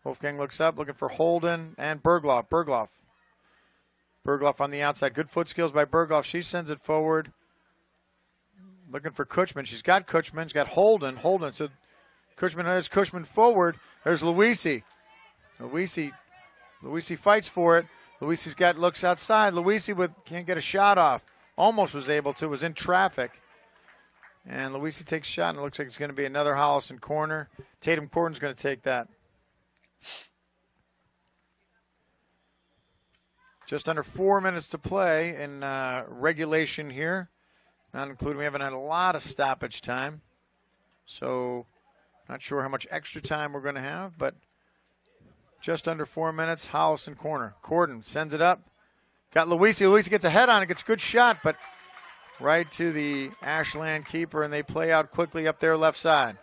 Wolfgang looks up, looking for Holden and Bergloff. Bergloff on the outside. Good foot skills by Bergloff. She sends it forward. Looking for Kutchman. She's got Kutchman. She's got Holden. So Kutchman has Kutchman forward. There's Luisi. Luisi fights for it. Luisi's looks outside. Luisi can't get a shot off. Almost was able to. Was in traffic. And Luisi takes a shot, and it looks like it's going to be another Holliston corner. Tatum Corden's going to take that. Just under 4 minutes to play in regulation here. Not including, we haven't had a lot of stoppage time. So, not sure how much extra time we're going to have, but just under 4 minutes, Holliston corner. Corden sends it up. Got Luisi. Luisi gets a head on it, gets a good shot, but right to the Ashland keeper, and they play out quickly up their left side.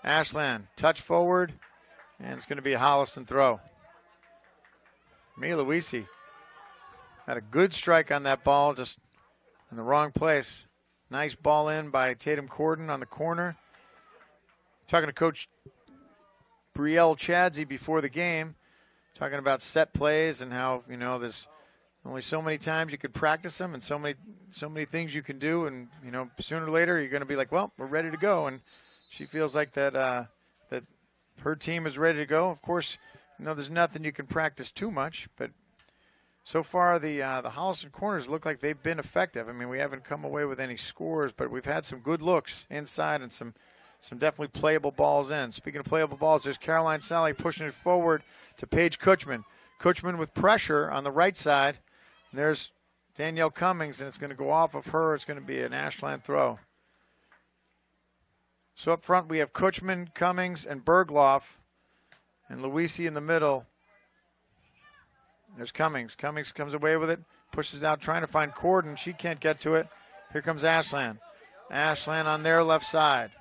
Ashland, touch forward, and it's going to be a Holliston throw. Mia Luisi had a good strike on that ball, just in the wrong place. Nice ball in by Tatum Corden on the corner. Talking to Coach Brielle Chadsey before the game, talking about set plays and how, there's only so many times you could practice them and so many things you can do, and sooner or later you're going to be like, well, we're ready to go. And she feels like that that her team is ready to go. Of course, there's nothing you can practice too much, but so far the Holliston corners look like they've been effective. I mean, we haven't come away with any scores, but we've had some good looks inside and some definitely playable balls in. Speaking of playable balls, there's Caroline Sally pushing it forward to Paige Kutchman. Kutchman with pressure on the right side. And there's Danielle Cummings, and it's going to go off of her. It's going to be an Ashland throw. So up front we have Kutchman, Cummings, and Bergloff, and Luisi in the middle. There's Cummings. Cummings comes away with it, pushes out, trying to find Corden. She can't get to it. Here comes Ashland. Ashland on their left side.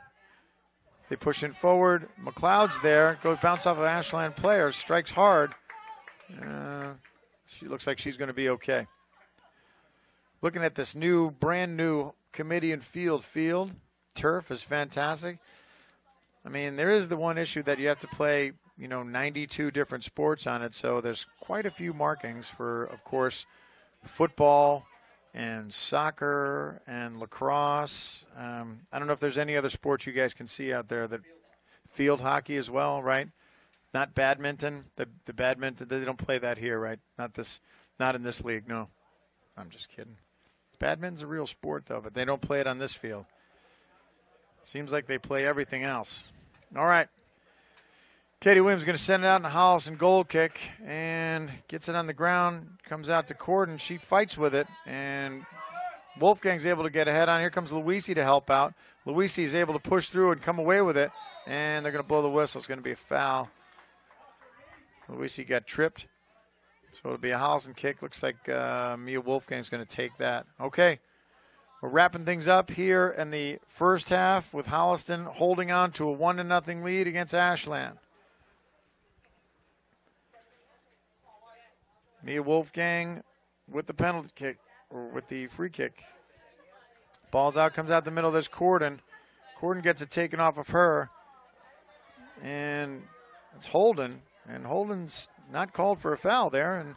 They push in forward. McLeod's there. Goes bounce off of Ashland player. Strikes hard. She looks like she's going to be okay. Looking at this brand new committee and field. Turf is fantastic. I mean, there is the one issue that you have to play, 92 different sports on it. So there's quite a few markings for, of course, football and soccer and lacrosse. I don't know if there's any other sports you guys can see out there. That field hockey as well, right? Not badminton. The badminton, they don't play that here, right? Not in this league, no. I'm just kidding. Badminton's a real sport, though, but they don't play it on this field. Seems like they play everything else. All right. Katie Williams going to send it out in a Holliston goal kick and gets it on the ground. Comes out to Corden. She fights with it, and Wolfgang's able to get ahead on. Here comes Luisi to help out. Luisi is able to push through and come away with it, and they're going to blow the whistle. It's going to be a foul. Luisi got tripped, so it'll be a Holliston kick. Looks like Mia Wolfgang's going to take that. Okay, we're wrapping things up here in the first half with Holliston holding on to a 1-0 lead against Ashland. Mia Wolfgang with the penalty kick, or with the free kick. Ball's out, comes out the middle. There's Corden. Corden gets it taken off of her. And it's Holden. And Holden's not called for a foul there. And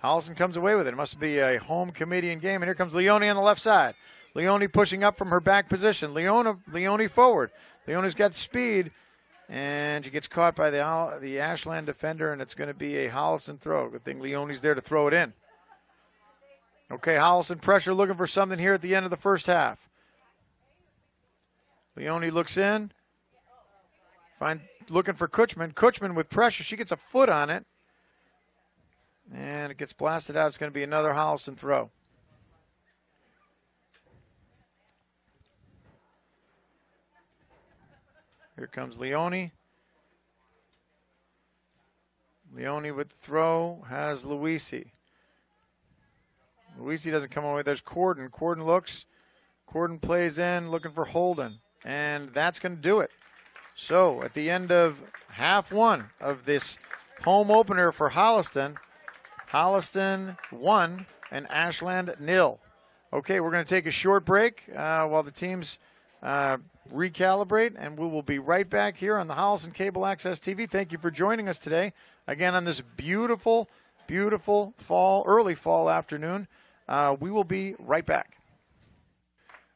Holliston comes away with it. It must be a home comedian game. And here comes Leone on the left side. Leone pushing up from her back position. Leone forward. Leone's got speed. And she gets caught by the Ashland defender, and it's going to be a Holliston throw. Good thing Leone's there to throw it in. Okay, Holliston pressure looking for something here at the end of the first half. Leone looks in. Looking for Kutchman. Kutchman with pressure. She gets a foot on it. And it gets blasted out. It's going to be another Holliston throw. Here comes Leone. Leone with the throw has Luisi. Luisi doesn't come away. There's Corden. Corden looks. Corden plays in, looking for Holden. And that's going to do it. So at the end of half one of this home opener for Holliston, Holliston 1 and Ashland 0. Okay, we're going to take a short break while the teams recalibrate, and we will be right back here on the Holliston Cable Access TV. Thank you for joining us today, again on this beautiful, beautiful early fall afternoon. We will be right back.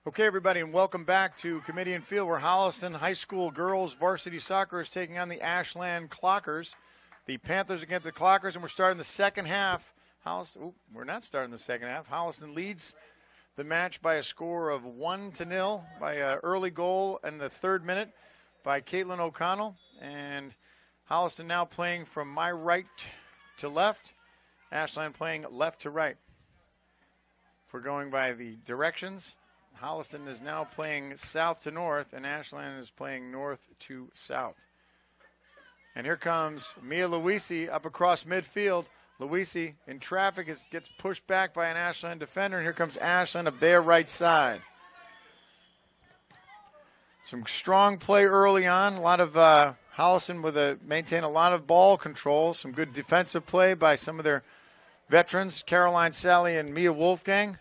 Okay, everybody, and welcome back to Comedian Field, where Holliston High School girls varsity soccer is taking on the Ashland Clockers. The Panthers against the Clockers, and we're starting the second half. We're not starting the second half. Holliston leads the match by a score of 1-0 by an early goal in the 3rd minute by Caitlin O'Connell. And Holliston now playing from my right to left. Ashland playing left to right. If we're going by the directions, Holliston is now playing south to north, and Ashland is playing north to south. And here comes Mia Luisi up across midfield. Luisi in traffic gets pushed back by an Ashland defender, and here comes Ashland up their right side. Some strong play early on. A lot of Holliston maintain a lot of ball control. Some good defensive play by some of their veterans, Caroline Sally and Mia Wolfgang.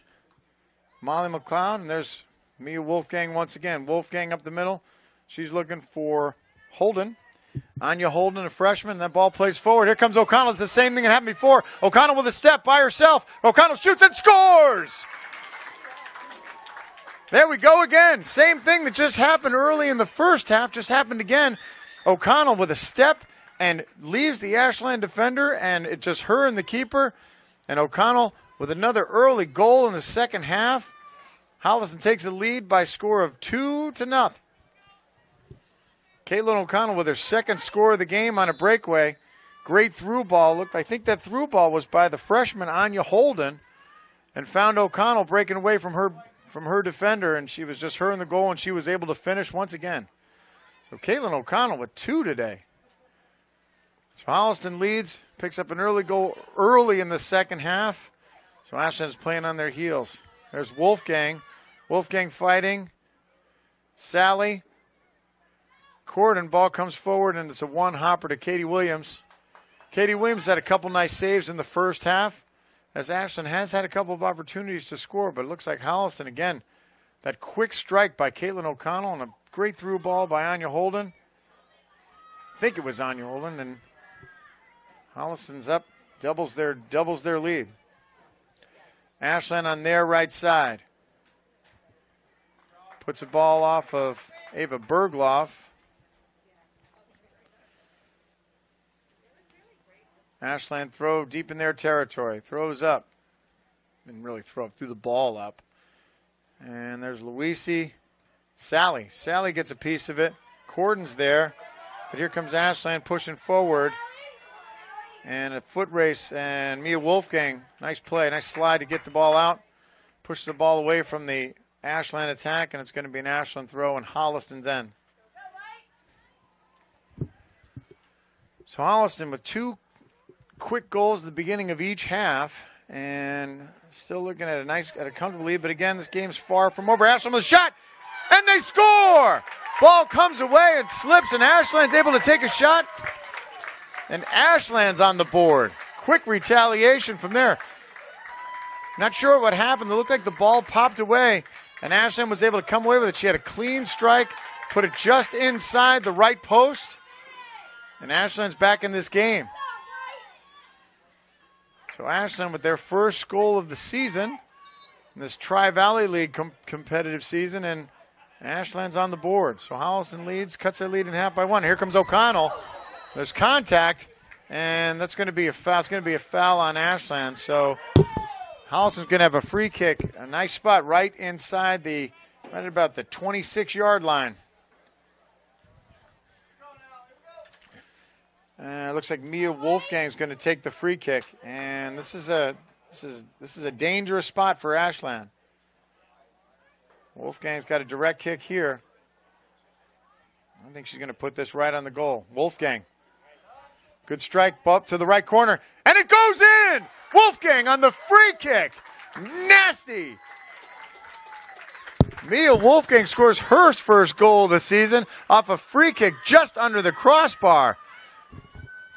Molly McLeod, and there's Mia Wolfgang once again. Wolfgang up the middle. She's looking for Holden. Anya Holden, a freshman. That ball plays forward. Here comes O'Connell. It's the same thing that happened before. O'Connell with a step by herself. O'Connell shoots and scores! There we go again. Same thing that just happened early in the first half just happened again. O'Connell with a step and leaves the Ashland defender, and it's just her and the keeper. And O'Connell with another early goal in the second half. Holliston takes a lead by a score of 2-0. Caitlin O'Connell with her second score of the game on a breakaway. Great through ball. I think that through ball was by the freshman Anya Holden, and found O'Connell breaking away from her defender, and she was just her in the goal, and she was able to finish once again. So Caitlin O'Connell with 2 today. So Holliston leads, picks up an early goal early in the second half. So Ashland is playing on their heels. There's Wolfgang. Wolfgang fighting. Sally. Corden, ball comes forward, and it's a one-hopper to Katie Williams. Katie Williams had a couple nice saves in the first half, as Ashland has had a couple of opportunities to score, but it looks like Holliston, again, that quick strike by Caitlin O'Connell and a great through ball by Anya Holden. I think it was Anya Holden, and Holliston's up, doubles their lead. Ashland on their right side. Puts a ball off of Ava Bergloff. Ashland throw deep in their territory. Throws up. Didn't really throw up, threw the ball up. And there's Luisi. Sally. Sally gets a piece of it. Corden's there. But here comes Ashland pushing forward. And a foot race, and Mia Wolfgang, nice play, nice slide to get the ball out. Pushes the ball away from the Ashland attack, and it's going to be an Ashland throw in Holliston's end. So Holliston with 2 quick goals at the beginning of each half, and still looking at a comfortable lead. But again, this game's far from over. Ashland with a shot, and they score! Ball comes away and slips, and Ashland's able to take a shot. And Ashland's on the board. Quick retaliation from there. Not sure what happened. It looked like the ball popped away, and Ashland was able to come away with it. She had a clean strike, put it just inside the right post, and Ashland's back in this game. So Ashland with their first goal of the season in this Tri-Valley League competitive season, and Ashland's on the board. So Holliston leads, cuts their lead in half by 1. Here comes O'Connell. There's contact, and that's going to be a foul. It's going to be a foul on Ashland. So Holliston's going to have a free kick, a nice spot right inside right about the 26-yard line. It looks like Mia Wolfgang is going to take the free kick, and this is a dangerous spot for Ashland. Wolfgang's got a direct kick here. I think she's going to put this right on the goal. Wolfgang. Good strike, up to the right corner, and it goes in! Wolfgang on the free kick. Nasty. Mia Wolfgang scores her first goal of the season off a free kick just under the crossbar.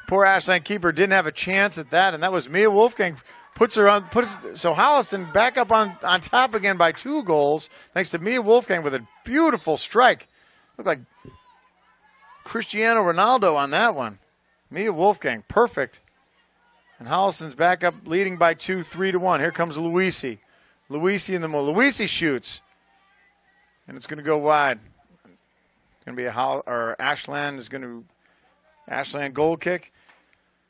Poor Ashland keeper didn't have a chance at that, and that was Mia Wolfgang. So Holliston back up on top again by 2 goals, thanks to Mia Wolfgang with a beautiful strike. Looked like Cristiano Ronaldo on that one. Mia Wolfgang, perfect. And Holliston's back up, leading by 2, 3-1. Here comes Luisi. Luisi in the middle. Luisi shoots. And it's going to go wide. It's going to be Ashland goal kick.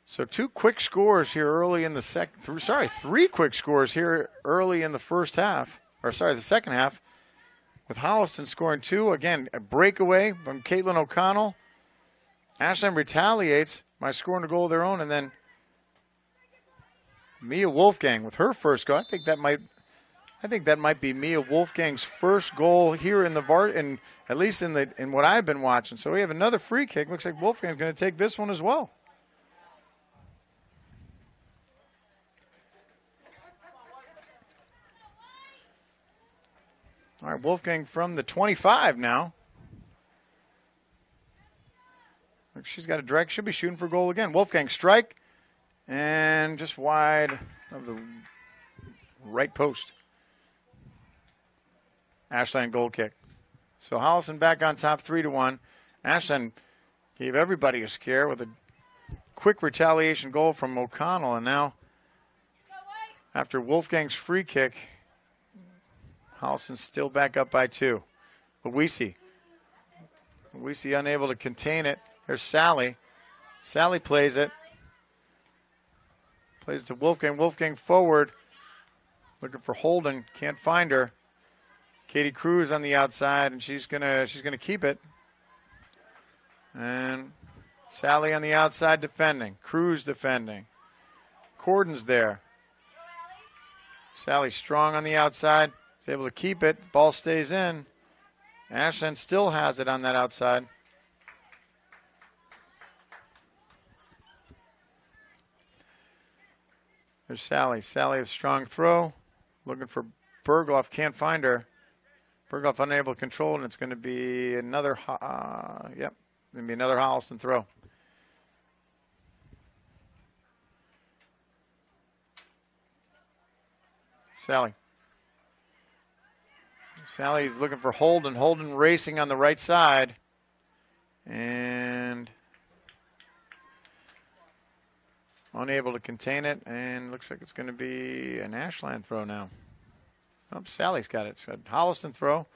So 2 quick scores here early in the second. 3 quick scores here early in the the second half. With Holliston scoring 2. Again, a breakaway from Caitlin O'Connell. Ashland retaliates by scoring a goal of their own, and then Mia Wolfgang with her first goal. I think that might be Mia Wolfgang's first goal here in at least in what I've been watching. So we have another free kick. Looks like Wolfgang's going to take this one as well. All right, Wolfgang from the 25 now. She's got a direct, should be shooting for goal again. Wolfgang strike, and just wide of the right post. Ashland goal kick. So Holliston back on top 3-1. Ashland gave everybody a scare with a quick retaliation goal from O'Connell, and now after Wolfgang's free kick, Holliston's still back up by 2. Luisi unable to contain it. There's Sally. Sally plays it. Plays it to Wolfgang. Wolfgang forward. Looking for Holden. Can't find her. Katie Cruz on the outside, and she's gonna keep it. And Sally on the outside defending. Cruz defending. Corden's there. Sally strong on the outside. Is able to keep it. Ball stays in. Ashland still has it on that outside. There's Sally. Sally, a strong throw. Looking for Berghoff. Can't find her. Berghoff unable to control, and it's going to be another, going to be another Holliston throw. Sally. Sally's looking for Holden. Holden racing on the right side. And unable to contain it. And looks like it's going to be an Ashland throw now. Oh, Sally's got it. It's a Holliston throw.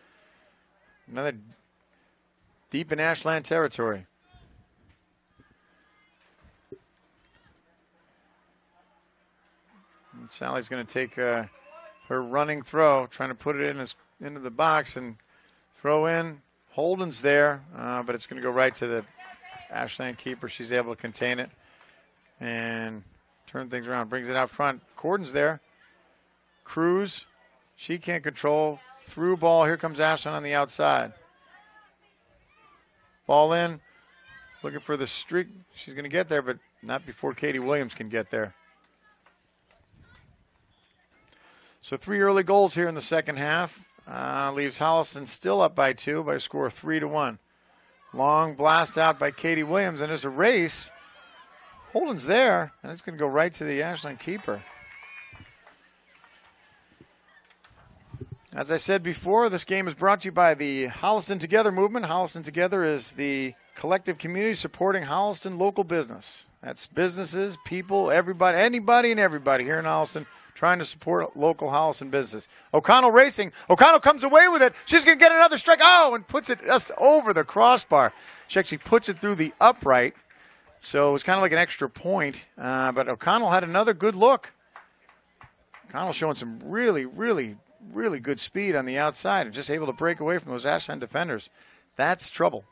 Another deep in Ashland territory. And Sally's going to take her running throw, trying to put it into the box and throw in. Holden's there, but it's going to go right to the Ashland keeper. She's able to contain it and turn things around. Brings it out front. Corden's there. Cruz, she can't control. Through ball. Here comes Ashland on the outside. Ball in. Looking for the streak. She's going to get there, but not before Katie Williams can get there. So 3 early goals here in the second half. Leaves Holliston still up by 2 by a score of 3-1. Long blast out by Katie Williams, and there's a race. Holden's there, and it's going to go right to the Ashland keeper. As I said before, this game is brought to you by the Holliston Together movement. Holliston Together is the collective community supporting Holliston local business. That's businesses, people, everybody, anybody and everybody here in Holliston trying to support local Holliston business. O'Connell racing. O'Connell comes away with it. She's going to get another strike. Oh, and puts it just over the crossbar. She actually puts it through the upright. So it was kind of like an extra point. But O'Connell had another good look. O'Connell showing some really good speed on the outside and just able to break away from those Ashland defenders. That's trouble.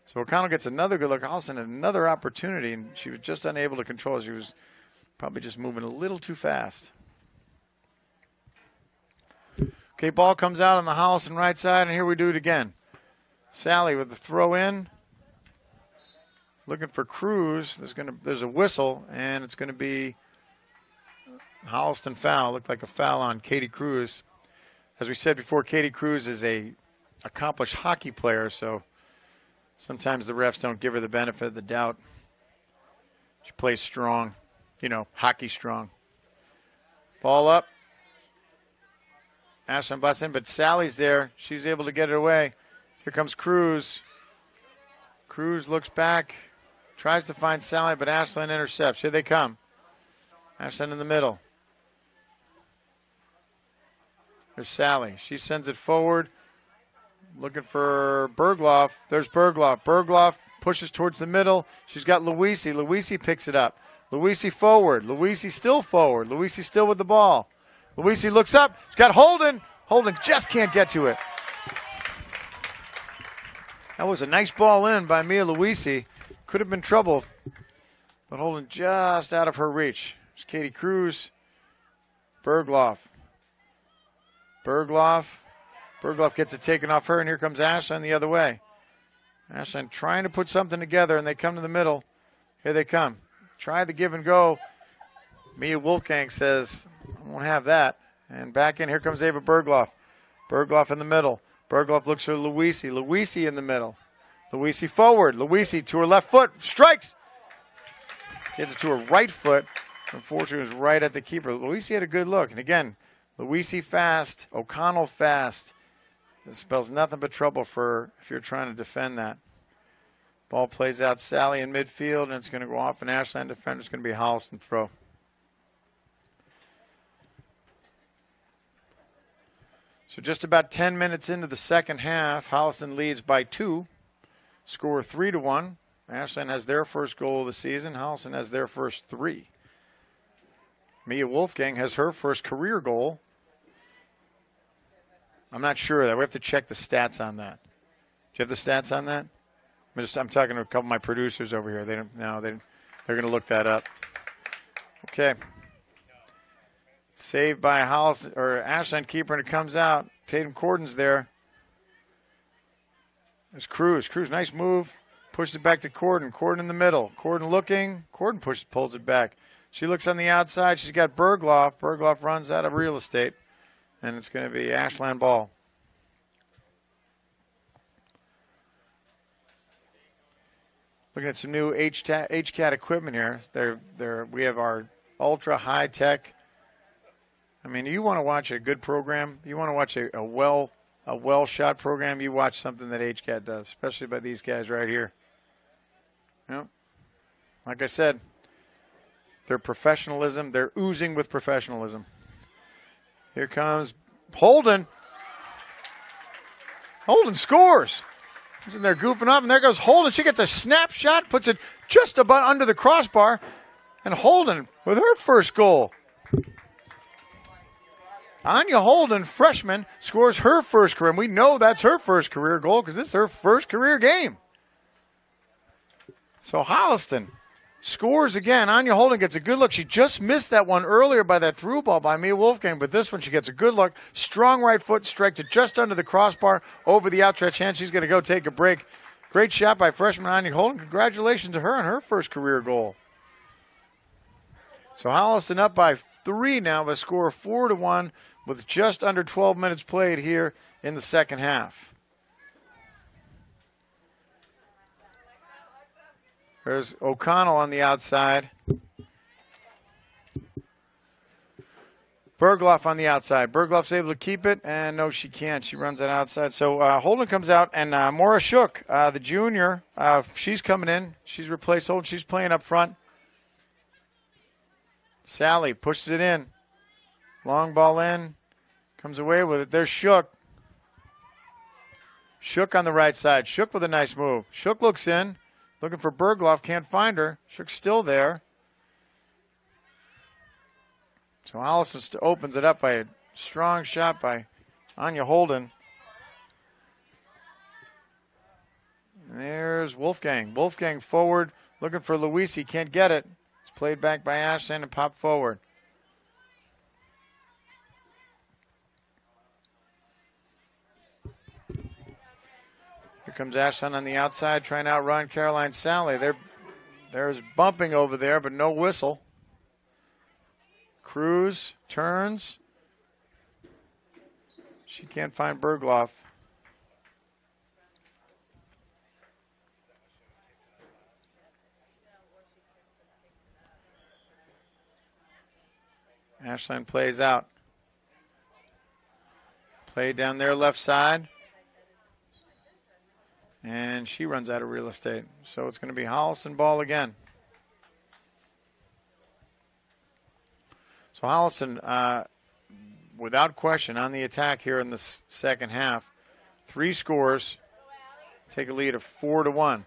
So O'Connell gets another good look. Holliston had another opportunity, and she was just unable to control it. She was probably just moving a little too fast. Okay, ball comes out on the Holliston right side, and here we do it again. Sally with the throw in. Looking for Cruz. There's a whistle, and it's going to be Holliston foul. Looked like a foul on Katie Cruz. As we said before, Katie Cruz is a accomplished hockey player, so sometimes the refs don't give her the benefit of the doubt. She plays strong, hockey strong. Ball up. Ashland busts in, but Sally's there. She's able to get it away. Here comes Cruz. Cruz looks back, tries to find Sally, but Ashland intercepts. Here they come. Ashland in the middle. There's Sally. She sends it forward. Looking for Bergloff. There's Bergloff. Bergloff pushes towards the middle. She's got Luisi. Luisi picks it up. Luisi forward. Luisi still forward. Luisi still with the ball. Luisi looks up. She's got Holden. Holden just can't get to it. That was a nice ball in by Mia Luisi. Could have been trouble, but Holden just out of her reach. There's Katie Cruz. Bergloff. Bergloff gets it taken off her, and here comes Ashland the other way. Ashland trying to put something together, and they come to the middle. Here they come. Try the give and go. Mia Wolfgang says, I won't have that. And back in, here comes Ava Bergloff. Bergloff in the middle. Bergloff looks for Luisi. Luisi in the middle. Luisi forward. Luisi to her left foot. Strikes. Gets it to her right foot. Unfortunately, it was right at the keeper. Luisi had a good look. And again, Luisi fast. O'Connell fast. This spells nothing but trouble if you're trying to defend that. Ball plays out Sally in midfield, and it's going to go off an Ashland defender. It's going to be a Holliston throw. So just about 10 minutes into the second half, Holliston leads by 2. Score 3-1. Ashland has their first goal of the season. Holliston has their first 3. Mia Wolfgang has her first career goal. I'm not sure of that. We have to check the stats on that. Do you have the stats on that? I'm talking to a couple of my producers over here. They're going to look that up. Okay. Saved by Ashland keeper, and it comes out. Tatum Corden's there. There's Cruz. Cruz, nice move. Pushes it back to Corden. Corden in the middle. Corden looking. Corden pulls it back. She looks on the outside. She's got Bergloff. Bergloff runs out of real estate. And it's going to be Ashland ball. Looking at some new HCAT equipment here. We have our ultra high tech. I mean, you want to watch a good program. You want to watch a well shot program. You watch something that HCAT does, especially by these guys right here. Like I said, their professionalism. They're oozing with professionalism. Here comes Holden. Holden scores. He's in there goofing up, and there goes Holden. She gets a snapshot, puts it just about under the crossbar, and Holden with her first goal. Anya Holden, freshman, scores her first career, and we know that's her first career goal because this is her first career game. So Holliston scores again. Anya Holden gets a good look. She just missed that one earlier by that through ball by Mia Wolfgang, but this one she gets a good look. Strong right foot, strikes it just under the crossbar, over the outstretched hand. She's going to go take a break. Great shot by freshman Anya Holden. Congratulations to her on her first career goal. So Holliston up by 3 now, by a score of 4-1 with just under 12 minutes played here in the second half. There's O'Connell on the outside. Bergloff on the outside. Bergloff's able to keep it, and no, she can't. She runs that outside. So Holden comes out, and Maura Shook, the junior, she's coming in. She's replaced Holden. She's playing up front. Sally pushes it in. Long ball in. Comes away with it. There's Shook. Shook on the right side. Shook with a nice move. Shook looks in. Looking for Bergloff, can't find her. Shook's still there. So Holliston opens it up by a strong shot by Anya Holden. And there's Wolfgang. Wolfgang forward, looking for Luisi, can't get it. It's played back by Ashland and popped forward. Here comes Ashland on the outside, trying to outrun Caroline Sally. There's bumping over there, but no whistle. Cruz turns. She can't find Bergloff. Ashland plays out. Play down their left side. And she runs out of real estate. So it's going to be Holliston ball again. So Holliston, without question, on the attack here in the second half. 3 scores. Take a lead of 4-1.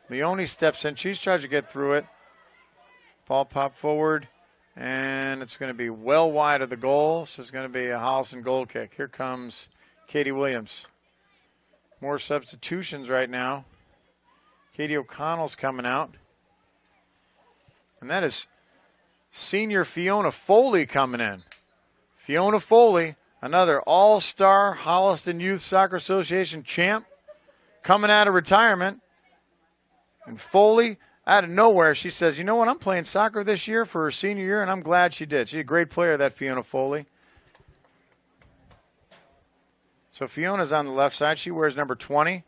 Leone steps in. She's trying to get through it. Ball popped forward. And it's going to be well wide of the goal. So it's going to be a Holliston goal kick. Here comes Katie Williams. More substitutions right now. Katie O'Connell's coming out. And that is senior Fiona Foley coming in. Fiona Foley, another all-star Holliston Youth Soccer Association champ, coming out of retirement. And Foley, out of nowhere, she says, you know what, I'm playing soccer this year for her senior year, and I'm glad she did. She's a great player, that Fiona Foley. So Fiona's on the left side. She wears number 20.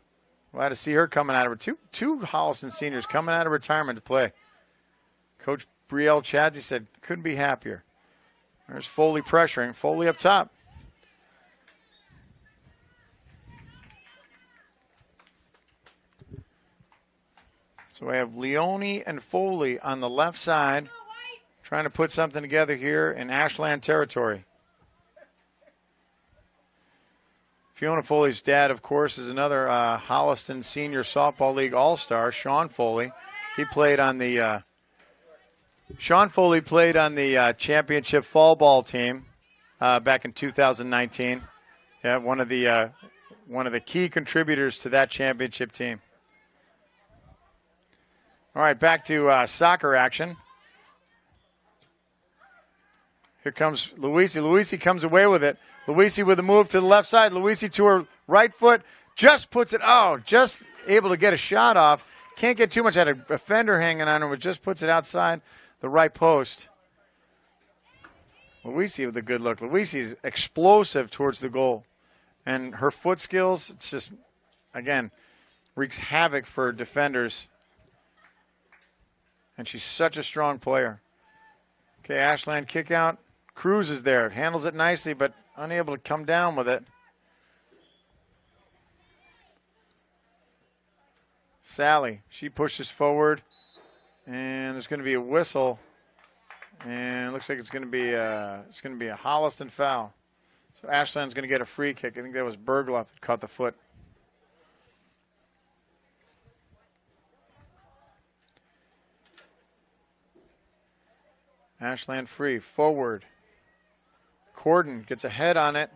Glad to see her coming out of two Holliston seniors coming out of retirement to play. Coach Brielle Chadsey said, couldn't be happier. There's Foley pressuring. Foley up top. So we have Leone and Foley on the left side trying to put something together here in Ashland territory. Fiona Foley's dad, of course, is another Holliston Senior Softball League All-Star, Sean Foley. He played on the Sean Foley played on the championship fall ball team back in 2019. Yeah, one of the key contributors to that championship team. All right, back to soccer action. Here comes Luisi. Luisi comes away with it. Luisi with a move to the left side. Luisi to her right foot. Just puts it, just able to get a shot off. Can't get too much. Had a fender hanging on her, but just puts it outside the right post. Luisi with a good look. Luisi is explosive towards the goal. And her foot skills, it's just, again, wreaks havoc for defenders. And she's such a strong player. Okay, Ashland kick out. Cruz is there. Handles it nicely, but unable to come down with it. Sally, she pushes forward. And there's going to be a whistle. And it looks like it's going to be a Holliston foul. So Ashland's going to get a free kick. I think that was Bergloff that caught the foot. Ashland free, forward. Corden gets a head on it.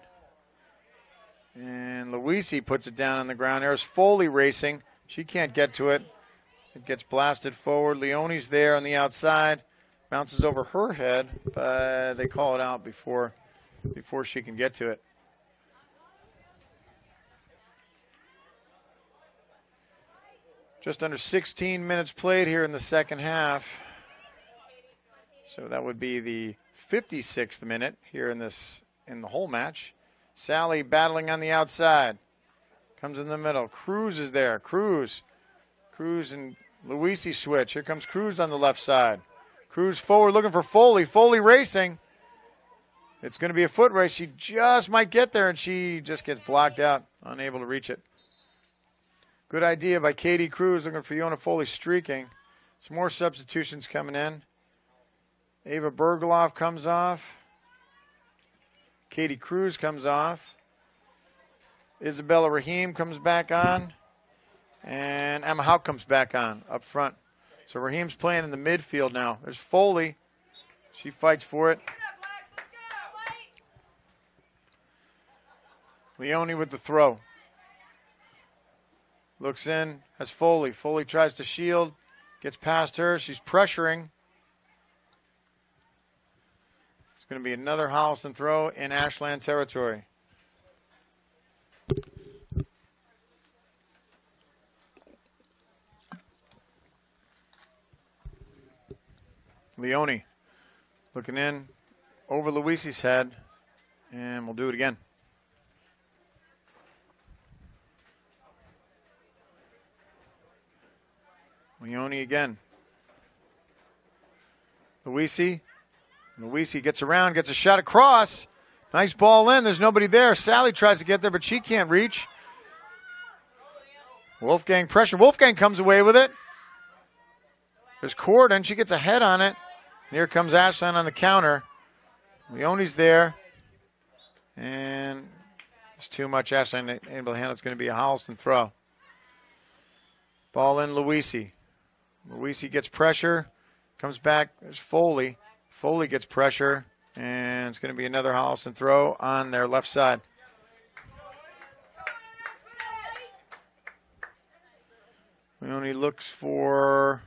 And Luisi puts it down on the ground. There's Foley racing. She can't get to it. It gets blasted forward. Leone's there on the outside. Bounces over her head, but they call it out before she can get to it. Just under 16 minutes played here in the second half. So that would be the 56th minute here in the whole match. Sally battling on the outside. Comes in the middle. Cruz is there. Cruz and Luisi switch. Here comes Cruz on the left side. Cruz forward looking for Foley. Foley racing. It's going to be a foot race. She just might get there, and she just gets blocked out, unable to reach it. Good idea by Katie Cruz looking for Fiona Foley streaking. Some more substitutions coming in. Ava Bergloff comes off. Katie Cruz comes off. Isabella Rahim comes back on. And Emma Hauk comes back on up front. So Rahim's playing in the midfield now. There's Foley. She fights for it. Leone with the throw. Looks in, has Foley. Foley tries to shield, gets past her. She's pressuring. It's going to be another Holliston throw in Ashland territory. Leone looking in over Luisi's head, and we'll do it again. Leone again. Luisi gets around, gets a shot across. Nice ball in. There's nobody there. Sally tries to get there, but she can't reach. Wolfgang pressure. Wolfgang comes away with it. There's Corden. She gets a head on it. Here comes Ashland on the counter. Leone's there. And it's too much. Ashland able to handle. It's going to be a Holliston throw. Ball in Luisi. Luisi gets pressure. Comes back. There's Foley. Foley gets pressure. And it's going to be another Holliston throw on their left side. Leone looks for...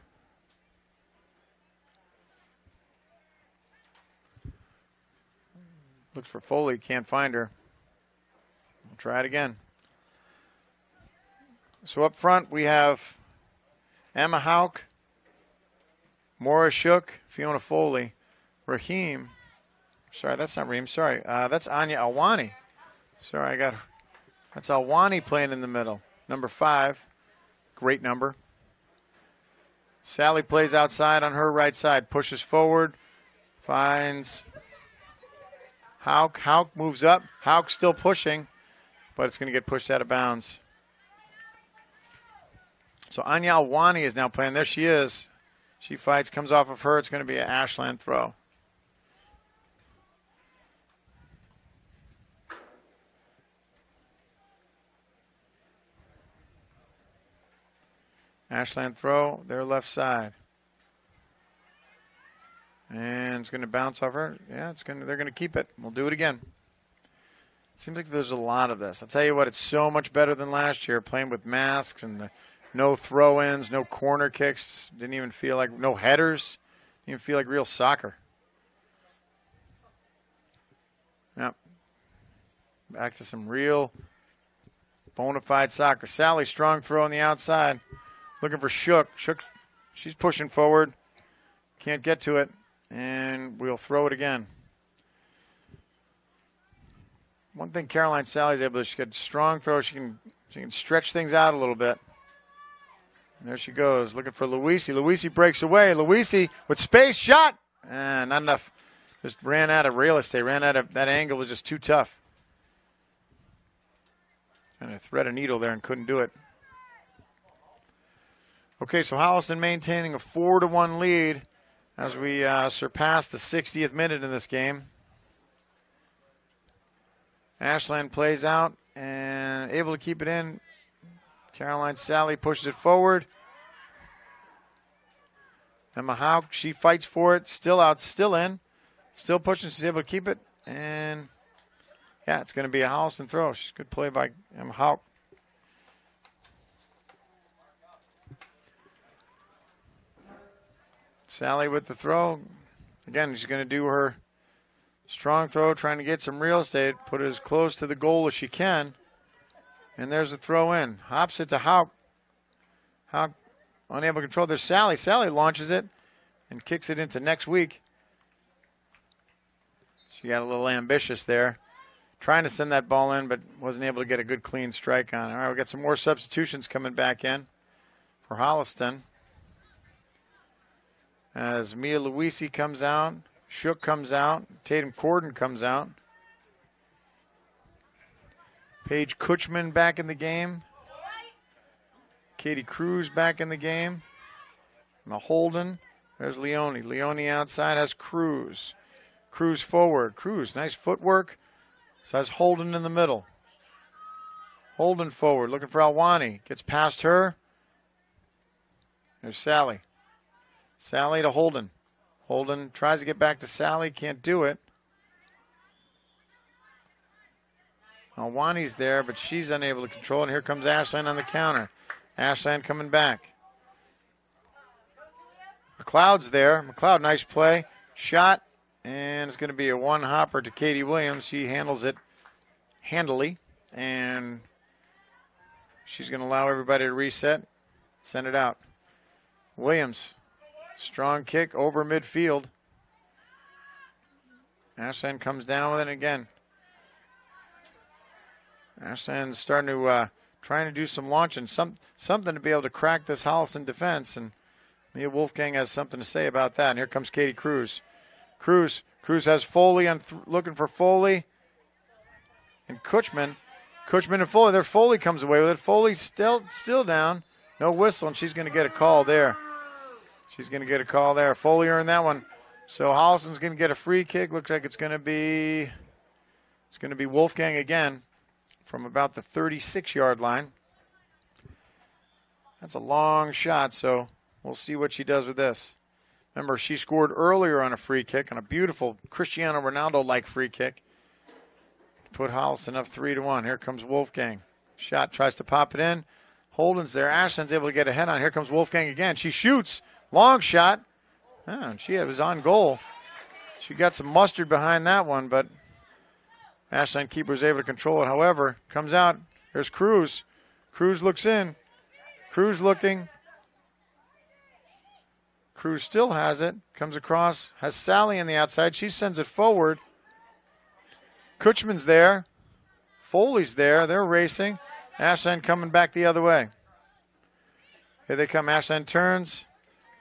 Looks for Foley, can't find her. We'll try it again. So up front we have Emma Hauk, Maura Shook, Fiona Foley, Rahim. Sorry, that's not Rahim. Sorry, that's Anya Alwani. Sorry, that's Alwani playing in the middle. Number 5, great number. Sally plays outside on her right side, pushes forward, finds Hauk. Hauk moves up. Hauk still pushing, but it's going to get pushed out of bounds. So Anya Alwani is now playing. There she is. She fights, comes off of her. It's going to be an Ashland throw. Ashland throw, their left side. And it's going to bounce off her. Yeah, they're going to keep it. We'll do it again. It seems like there's a lot of this. I'll tell you what, it's so much better than last year, playing with masks and no throw-ins, no corner kicks. Didn't even feel like, no headers. Didn't even feel like real soccer. Yep. Back to some real bona fide soccer. Sally, strong throw on the outside. Looking for Shook. Shook, she's pushing forward. Can't get to it. And we'll throw it again. One thing Caroline Sally's able to, she got a strong throw. She can stretch things out a little bit. And there she goes, looking for Luisi. Luisi breaks away. Luisi with space, shot. Not enough. Just ran out of real estate. Ran out of, that angle was just too tough. And I thread a needle there and couldn't do it. Okay, so Holliston maintaining a 4-1 lead as we surpass the 60th minute in this game. Ashland plays out and able to keep it in. Caroline Sally pushes it forward. Emma Hauk, she fights for it. Still out, still in. Still pushing. She's able to keep it. And, yeah, it's going to be a Holliston throw. Good play by Emma Hauk. Sally with the throw. Again, she's going to do her strong throw, trying to get some real estate, put it as close to the goal as she can. And there's a throw in. Hops it to Hauk. Hauk unable to control. There's Sally. Sally launches it and kicks it into next week. She got a little ambitious there. Trying to send that ball in, but wasn't able to get a good clean strike on it. All right, we've got some more substitutions coming back in for Holliston. As Mia Luisi comes out, Shook comes out, Tatum Corden comes out. Paige Kutchman back in the game. Katie Cruz back in the game. Now Holden. There's Leone. Leone outside has Cruz. Cruz forward. Cruz, nice footwork. So has Holden in the middle. Holden forward, looking for Alwani. Gets past her. There's Sally. Sally to Holden. Holden tries to get back to Sally, can't do it. Alwani's there, but she's unable to control it. And here comes Ashland on the counter. Ashland coming back. McLeod's there. McLeod, nice play. Shot. And it's going to be a one-hopper to Katie Williams. She handles it handily. And she's going to allow everybody to reset. Send it out. Williams. Strong kick over midfield. Ashland comes down with it again. Ashland's starting to trying to do some launching, something to be able to crack this Holliston defense. And Mia Wolfgang has something to say about that. And here comes Katie Cruz. Cruz has Foley on looking for Foley and Kutchman. Kutchman and Foley. There, Foley comes away with it. Foley still down. No whistle, and she's going to get a call there. She's going to get a call there. Foley earned that one. So Holliston's going to get a free kick. Looks like it's going to be Wolfgang again from about the 36-yard line. That's a long shot, so we'll see what she does with this. Remember, she scored earlier on a free kick, on a beautiful Cristiano Ronaldo-like free kick. Put Holliston up 3-1. Here comes Wolfgang. Shot, tries to pop it in. Holden's there. Ashland's able to get ahead on. Here comes Wolfgang again. She shoots. Long shot. Oh, she was on goal. She got some mustard behind that one, but Ashland keeper was able to control it. However, comes out. There's Cruz. Cruz looks in. Cruz looking. Cruz still has it. Comes across. Has Sally on the outside. She sends it forward. Kutchman's there. Foley's there. They're racing. Ashland coming back the other way. Here they come. Ashland turns.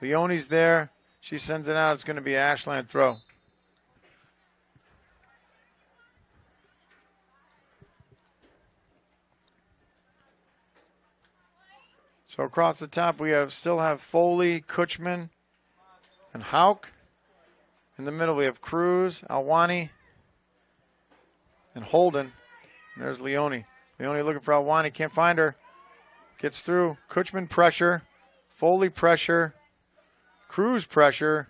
Leone's there. She sends it out. It's going to be an Ashland throw. So across the top, we still have Foley, Kutchman, and Hauk. In the middle, we have Cruz, Alwani, and Holden. And there's Leone. Leone looking for Alwani. Can't find her. Gets through. Kutchman pressure. Foley pressure. Cruz pressure.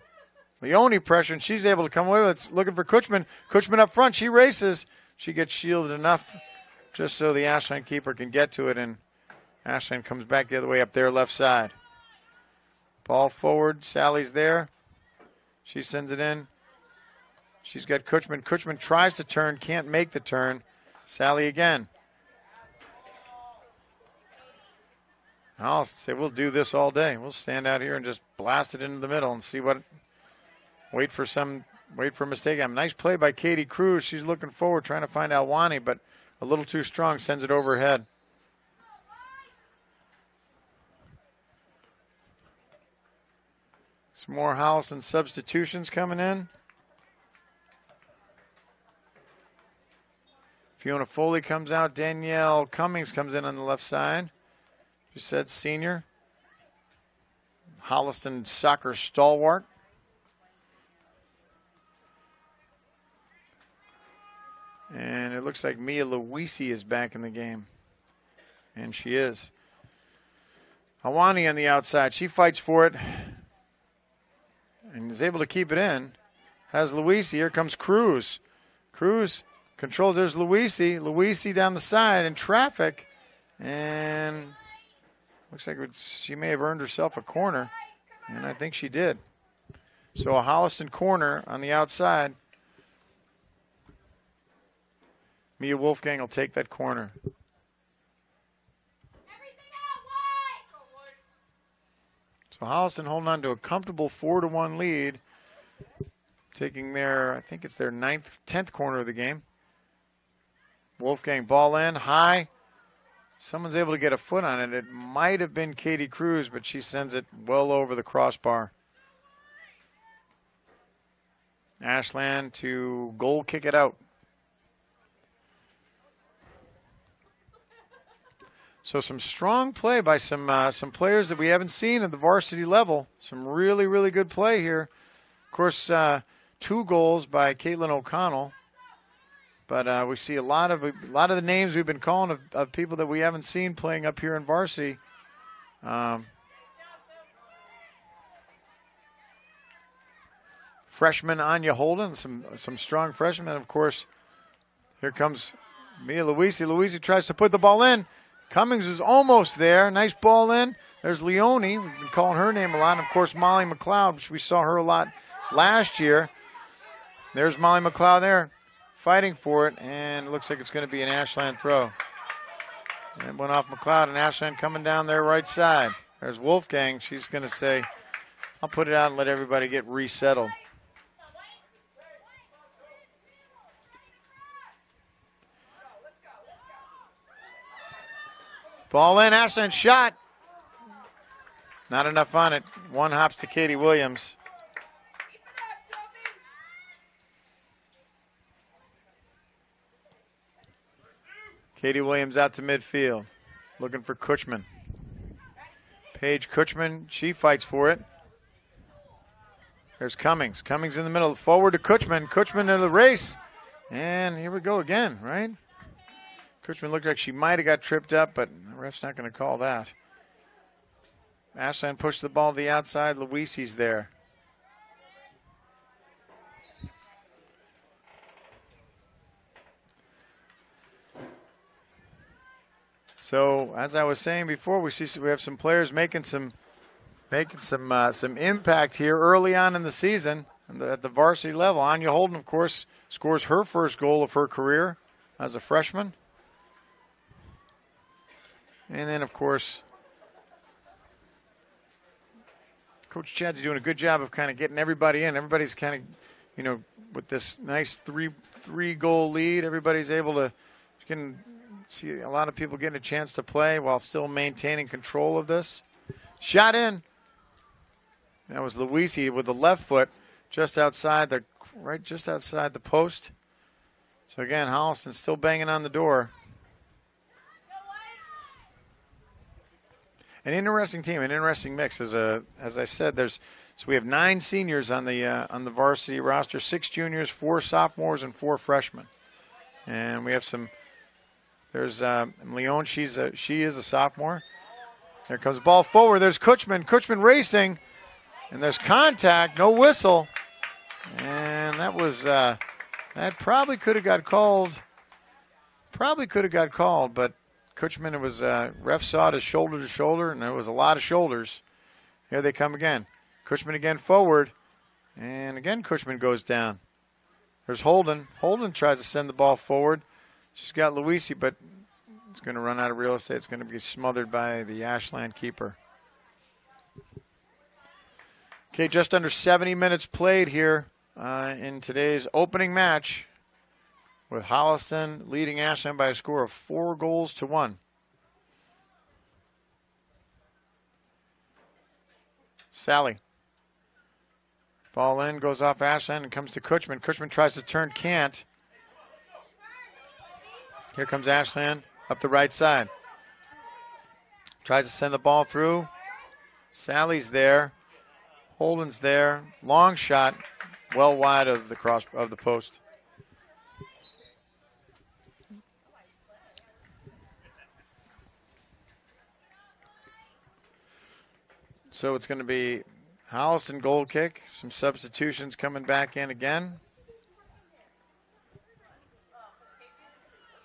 Leone pressure. And she's able to come away with it. Looking for Kutchman. Kutchman up front. She races. She gets shielded enough just so the Ashland keeper can get to it. And Ashland comes back the other way up their left side. Ball forward. Sally's there. She sends it in. She's got Kutchman. Kutchman tries to turn. Can't make the turn. Sally again. I'll say we'll do this all day. We'll stand out here and just blast it into the middle and see what. Wait for a mistake. A nice play by Katie Cruz. She's looking forward, trying to find Alwani, but a little too strong. Sends it overhead. Some more Holliston substitutions coming in. Fiona Foley comes out. Danielle Cummings comes in on the left side. She said senior. Holliston soccer stalwart. And it looks like Mia Luisi is back in the game. And she is. Alwani on the outside. She fights for it. And is able to keep it in. Has Luisi. Here comes Cruz. Cruz controls. There's Luisi. Luisi down the side in traffic. And looks like she may have earned herself a corner. And I think she did. So a Holliston corner on the outside. Mia Wolfgang will take that corner. So Holliston holding on to a comfortable 4-1 lead. Taking their, I think it's their 10th corner of the game. Wolfgang ball in, high. Someone's able to get a foot on it. It might have been Katie Cruz, but she sends it well over the crossbar. Ashland to goal kick it out. So some strong play by some players that we haven't seen at the varsity level. Some really, really good play here. Of course, 2 goals by Caitlin O'Connell. But we see a lot of the names we've been calling of people that we haven't seen playing up here in varsity. Freshman Anya Holden, some strong freshmen. Of course, here comes Mia Luisi. Luisi tries to put the ball in. Cummings is almost there. Nice ball in. There's Leone. We've been calling her name a lot. And, of course, Molly McLeod, which we saw her a lot last year. There's Molly McLeod there fighting for it. And it looks like it's going to be an Ashland throw. And it went off McLeod, and Ashland coming down their right side. There's Wolfgang. She's going to say, I'll put it out and let everybody get resettled. Ball in, Ashland shot. Not enough on it. 1 hops to Katie Williams. Katie Williams out to midfield. Looking for Kutchman. Paige Kutchman, she fights for it. There's Cummings. Cummings in the middle. Forward to Kutchman. Kutchman in the race. And here we go again, right? Kutchman looked like she might have got tripped up, but the ref's not going to call that. Ashland pushed the ball to the outside. Luisi's there. So, as I was saying before, we have some players making some impact here early on in the season at the varsity level. Anya Holden, of course, scores her first goal of her career as a freshman. And then, of course, Coach Chad's doing a good job of kind of getting everybody in. Everybody's kind of, with this nice three-goal lead, everybody's able to, you can see a lot of people getting a chance to play while still maintaining control of this. Shot in. That was Luisi with the left foot just outside the post. So again, Holliston still banging on the door. An interesting team, an interesting mix. As I said, we have 9 seniors on the varsity roster, 6 juniors, 4 sophomores, and 4 freshmen. And we have there's Leone. She is a sophomore. There comes the ball forward. There's Kutchman. Kutchman racing, and there's contact. No whistle, and that probably could have got called. But Kutchman, it was ref saw it as shoulder to shoulder, and there was a lot of shoulders. Here they come again. Kutchman again forward, and again Kutchman goes down. There's Holden. Holden tries to send the ball forward. She's got Luisi, but it's going to run out of real estate. It's going to be smothered by the Ashland keeper. Okay, just under 70 minutes played here in today's opening match, with Holliston leading Ashland by a score of 4-1. Sally. Ball in, goes off Ashland, and comes to Kutchman. Kutchman tries to turn, can't. Here comes Ashland up the right side. Tries to send the ball through. Sally's there. Holden's there. Long shot, well wide of the post. So it's going to be Holliston goal kick. Some substitutions coming back in again.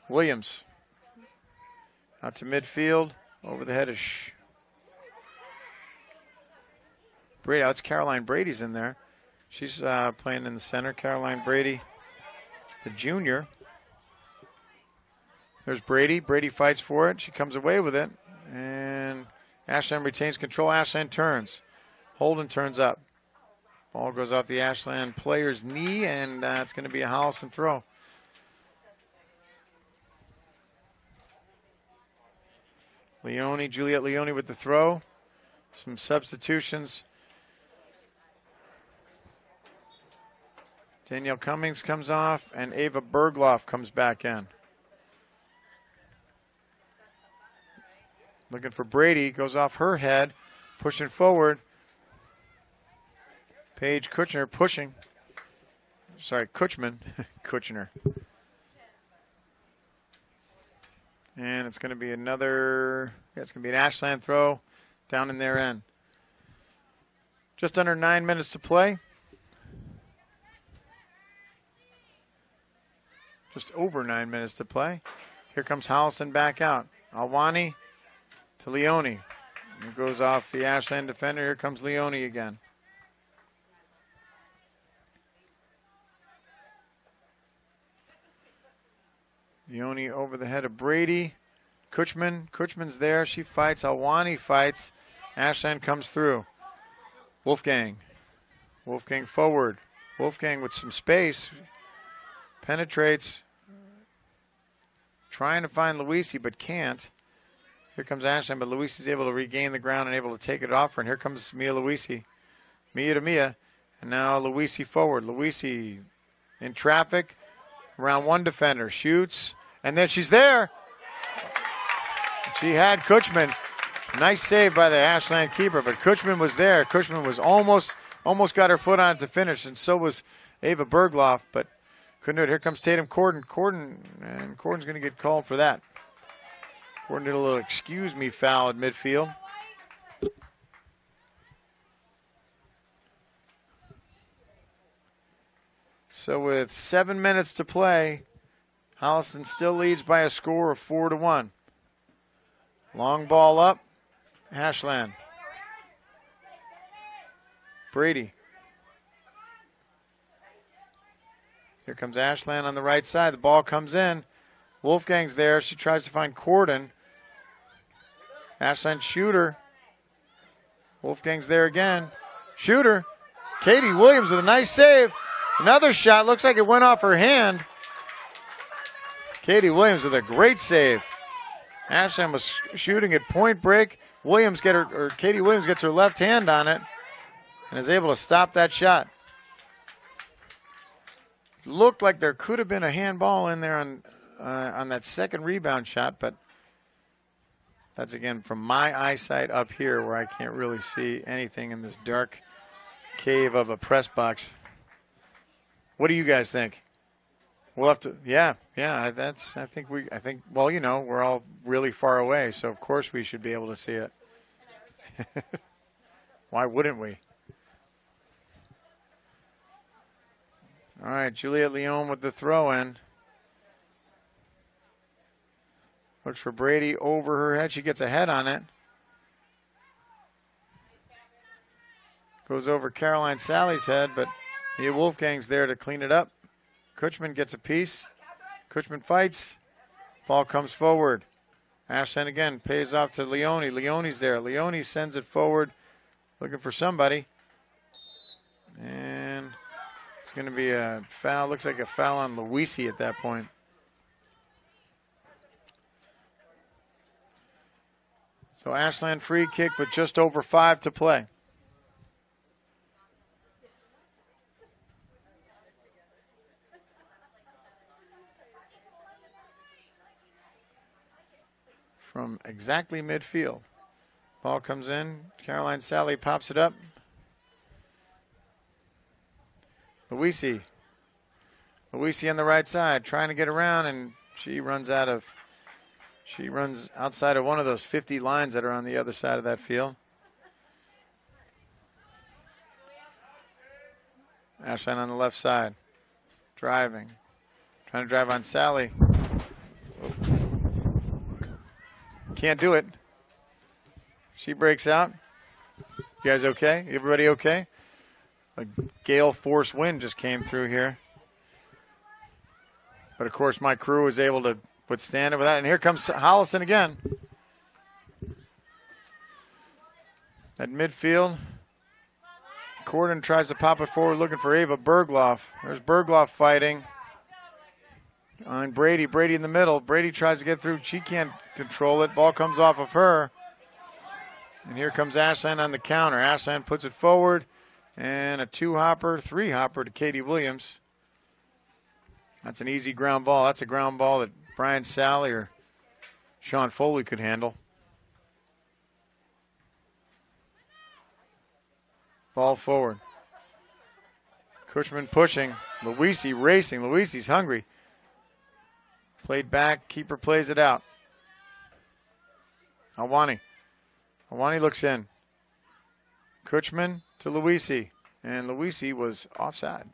Williams out to midfield. Over the head of Brady. It's Caroline Brady's in there. She's playing in the center. Caroline Brady, the junior. There's Brady. Brady fights for it. She comes away with it. And Ashland retains control. Ashland turns. Holden turns up. Ball goes off the Ashland player's knee, and it's going to be a Holliston throw. Juliet Leone with the throw. Some substitutions. Danielle Cummings comes off, and Ava Bergloff comes back in. Looking for Brady, goes off her head, pushing forward. Paige Kutchner pushing. Sorry, Kutchman. Kutchner. And it's going to be another, it's going to be an Ashland throw down in their end. Just under 9 minutes to play. Just over 9 minutes to play. Here comes Holliston back out. Alwani to Leone. It goes off the Ashland defender. Here comes Leone again. Leone over the head of Brady. Kutchman's there. She fights. Alwani fights. Ashland comes through. Wolfgang forward. Wolfgang with some space. Penetrates. Trying to find Luisi, but can't. Here comes Ashland, but Luisi's able to regain the ground and able to take it off her. And here comes Mia Luisi. Mia to Mia. And now Luisi forward. Luisi in traffic. Around one defender. Shoots. And then she's there. She had Kutchman. Nice save by the Ashland keeper, but Kutchman was there. Kutchman was almost got her foot on it to finish, and so was Ava Bergloff, but couldn't do it. Here comes Tatum Corden. Corden's going to get called for that. Corden did a little excuse me foul at midfield. So with 7 minutes to play, Holliston still leads by a score of 4-1. Long ball up. Ashland. Brady. Here comes Ashland on the right side. The ball comes in. Wolfgang's there. She tries to find Corden. Ashland shooter. Wolfgang's there again. Shooter. Katie Williams with a nice save. Another shot. Looks like it went off her hand. Katie Williams with a great save. Ashland was shooting at point break. Katie Williams gets her left hand on it and is able to stop that shot. Looked like there could have been a handball in there on that second rebound shot, but that's again from my eyesight up here where I can't really see anything in this dark cave of a press box. What do you guys think? We'll have to, yeah. I think, well, you know, we're all really far away, so of course we should be able to see it. Why wouldn't we? All right, Juliet Leone with the throw in. Looks for Brady over her head. She gets a head on it. Goes over Caroline Sally's head, but Mia Wolfgang's there to clean it up. Kutchman gets a piece. Kutchman fights. Ball comes forward. Ashland again pays off to Leone. Leone's there. Leone sends it forward, looking for somebody. And it's going to be a foul. Looks like a foul on Luisi at that point. So Ashland free kick with just over 5 to play. From exactly midfield. Ball comes in. Caroline Sally pops it up. Luisi on the right side, trying to get around, and she runs outside of one of those 50 lines that are on the other side of that field. Ashland on the left side, trying to drive on Sally. Can't do it. She breaks out. You guys okay? Everybody okay? A gale force wind just came through here. But, of course, my crew was able to withstand it with that. And here comes Holliston again. At midfield, Corden tries to pop it forward looking for Ava Bergloff. There's Bergloff fighting on Brady. Brady in the middle. Brady tries to get through. She can't control it. Ball comes off of her. And here comes Ashland on the counter. Ashland puts it forward. And a 2-hopper, 3-hopper to Katie Williams. That's an easy ground ball. That's a ground ball that Brian Sally or Sean Foley could handle. Ball forward. Cushman pushing. Luisi racing. Luisi's hungry. Played back. Keeper plays it out. Awani. Awani looks in. Cushman to Luisi. And Luisi was offside.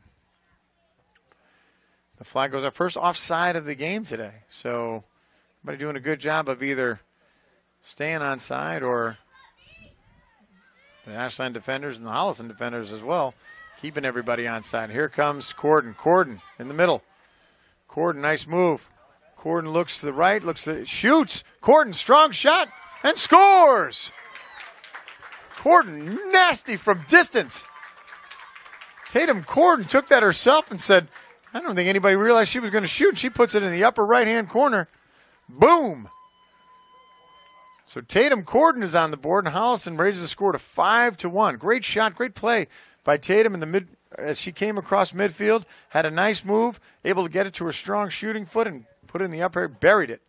The flag goes up. First offside of the game today. So everybody doing a good job of either staying on side or the Ashland defenders and the Holliston defenders as well, keeping everybody on side. Here comes Corden. Corden in the middle. Corden, nice move. Corden looks to the right, shoots. Corden, strong shot, and scores! Corden, nasty from distance. Tatum Corden took that herself and said, I don't think anybody realized she was going to shoot. She puts it in the upper right-hand corner. Boom! So Tatum Corden is on the board, and Holliston raises the score to 5-1. Great shot, great play by Tatum in the mid as she came across midfield. Had a nice move, able to get it to her strong shooting foot and put it in the upper, buried it.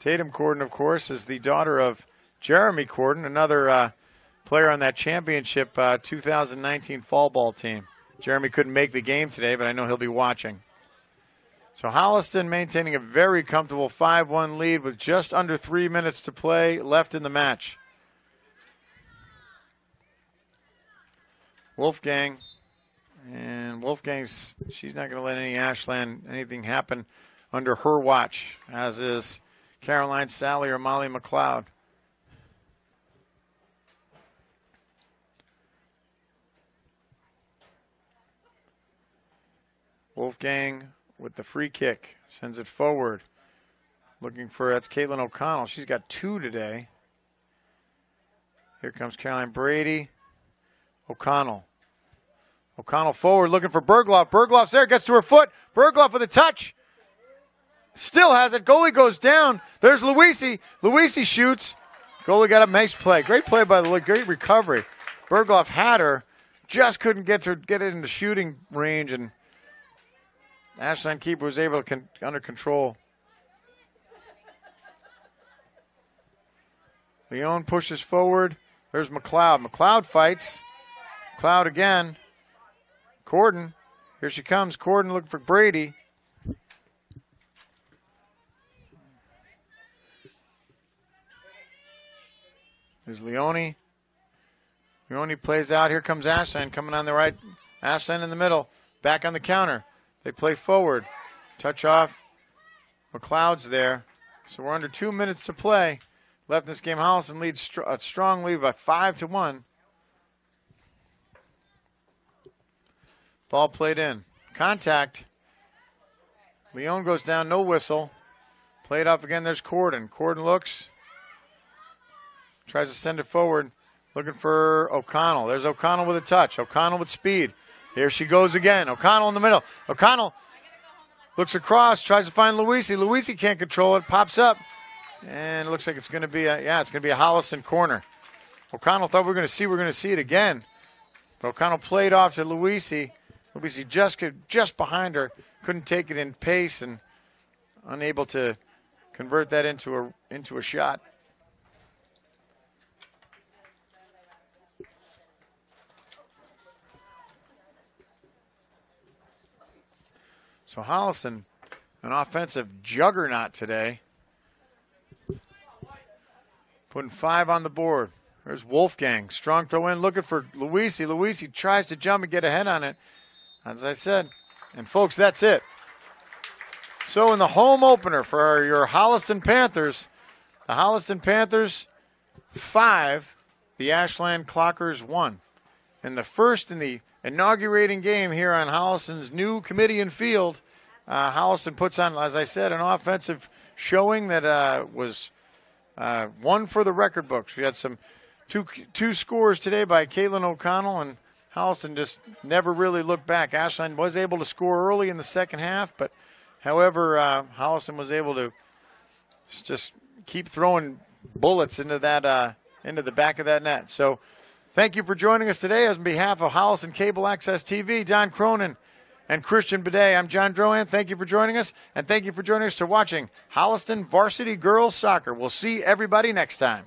Tatum Corden, of course, is the daughter of Jeremy Corden, another player on that championship 2019 fall ball team. Jeremy couldn't make the game today, but I know he'll be watching. So Holliston maintaining a very comfortable 5-1 lead with just under 3 minutes to play left in the match. Wolfgang, and Wolfgang's, she's not going to let anything happen under her watch, as is Caroline Sally or Molly McLeod. Wolfgang with the free kick, sends it forward. Looking for, that's Caitlin O'Connell. She's got 2 today. Here comes Caroline Brady. O'Connell. O'Connell forward, looking for Bergloff. Bergloff's there, gets to her foot. Bergloff with a touch. Still has it. Goalie goes down. There's Luisi. Luisi shoots. Goalie got a nice play. Great play by the great recovery. Bergloff had her. Just couldn't get it into shooting range, and Ashland keeper was able to under control. Leone pushes forward. There's McLeod. McLeod fights. McLeod again. Corden. Here she comes. Corden looking for Brady. There's Leone. Leone plays out. Here comes Ashland coming on the right. Ashland in the middle. Back on the counter. They play forward. Touch off. McLeod's there. So we're under 2 minutes to play. Left in this game. Holliston leads a strong lead by 5-1. Ball played in. Contact. Leone goes down. No whistle. Played off again. There's Corden. Corden looks. Tries to send it forward. Looking for O'Connell. There's O'Connell with a touch. O'Connell with speed. Here she goes again. O'Connell in the middle. O'Connell looks across, tries to find Luisi. Luisi can't control it. Pops up. And it looks like it's going to be a Holliston corner. O'Connell thought we're going to see it again. But O'Connell played off to Luisi. Luisi just behind her. Couldn't take it in pace and unable to convert that into a shot. So Holliston, an offensive juggernaut today. Putting 5 on the board. There's Wolfgang. Strong throw in, looking for Luisi. Luisi tries to jump and get ahead on it. As I said. And folks, that's it. So in the home opener for your Holliston Panthers, the Holliston Panthers 5, the Ashland Clockers 1. And the first in the inaugurating game here on Holliston's new committee and field. Holliston puts on, as I said, an offensive showing that was one for the record books. We had two scores today by Caitlin O'Connell, and Holliston just never really looked back. Ashland was able to score early in the second half, but however, Holliston was able to just keep throwing bullets into the back of that net. So thank you for joining us today. On behalf of Holliston Cable Access TV, Don Cronin and Christian Bidet, I'm John Drohan. Thank you for joining us, and thank you for joining us to watching Holliston Varsity Girls Soccer. We'll see everybody next time.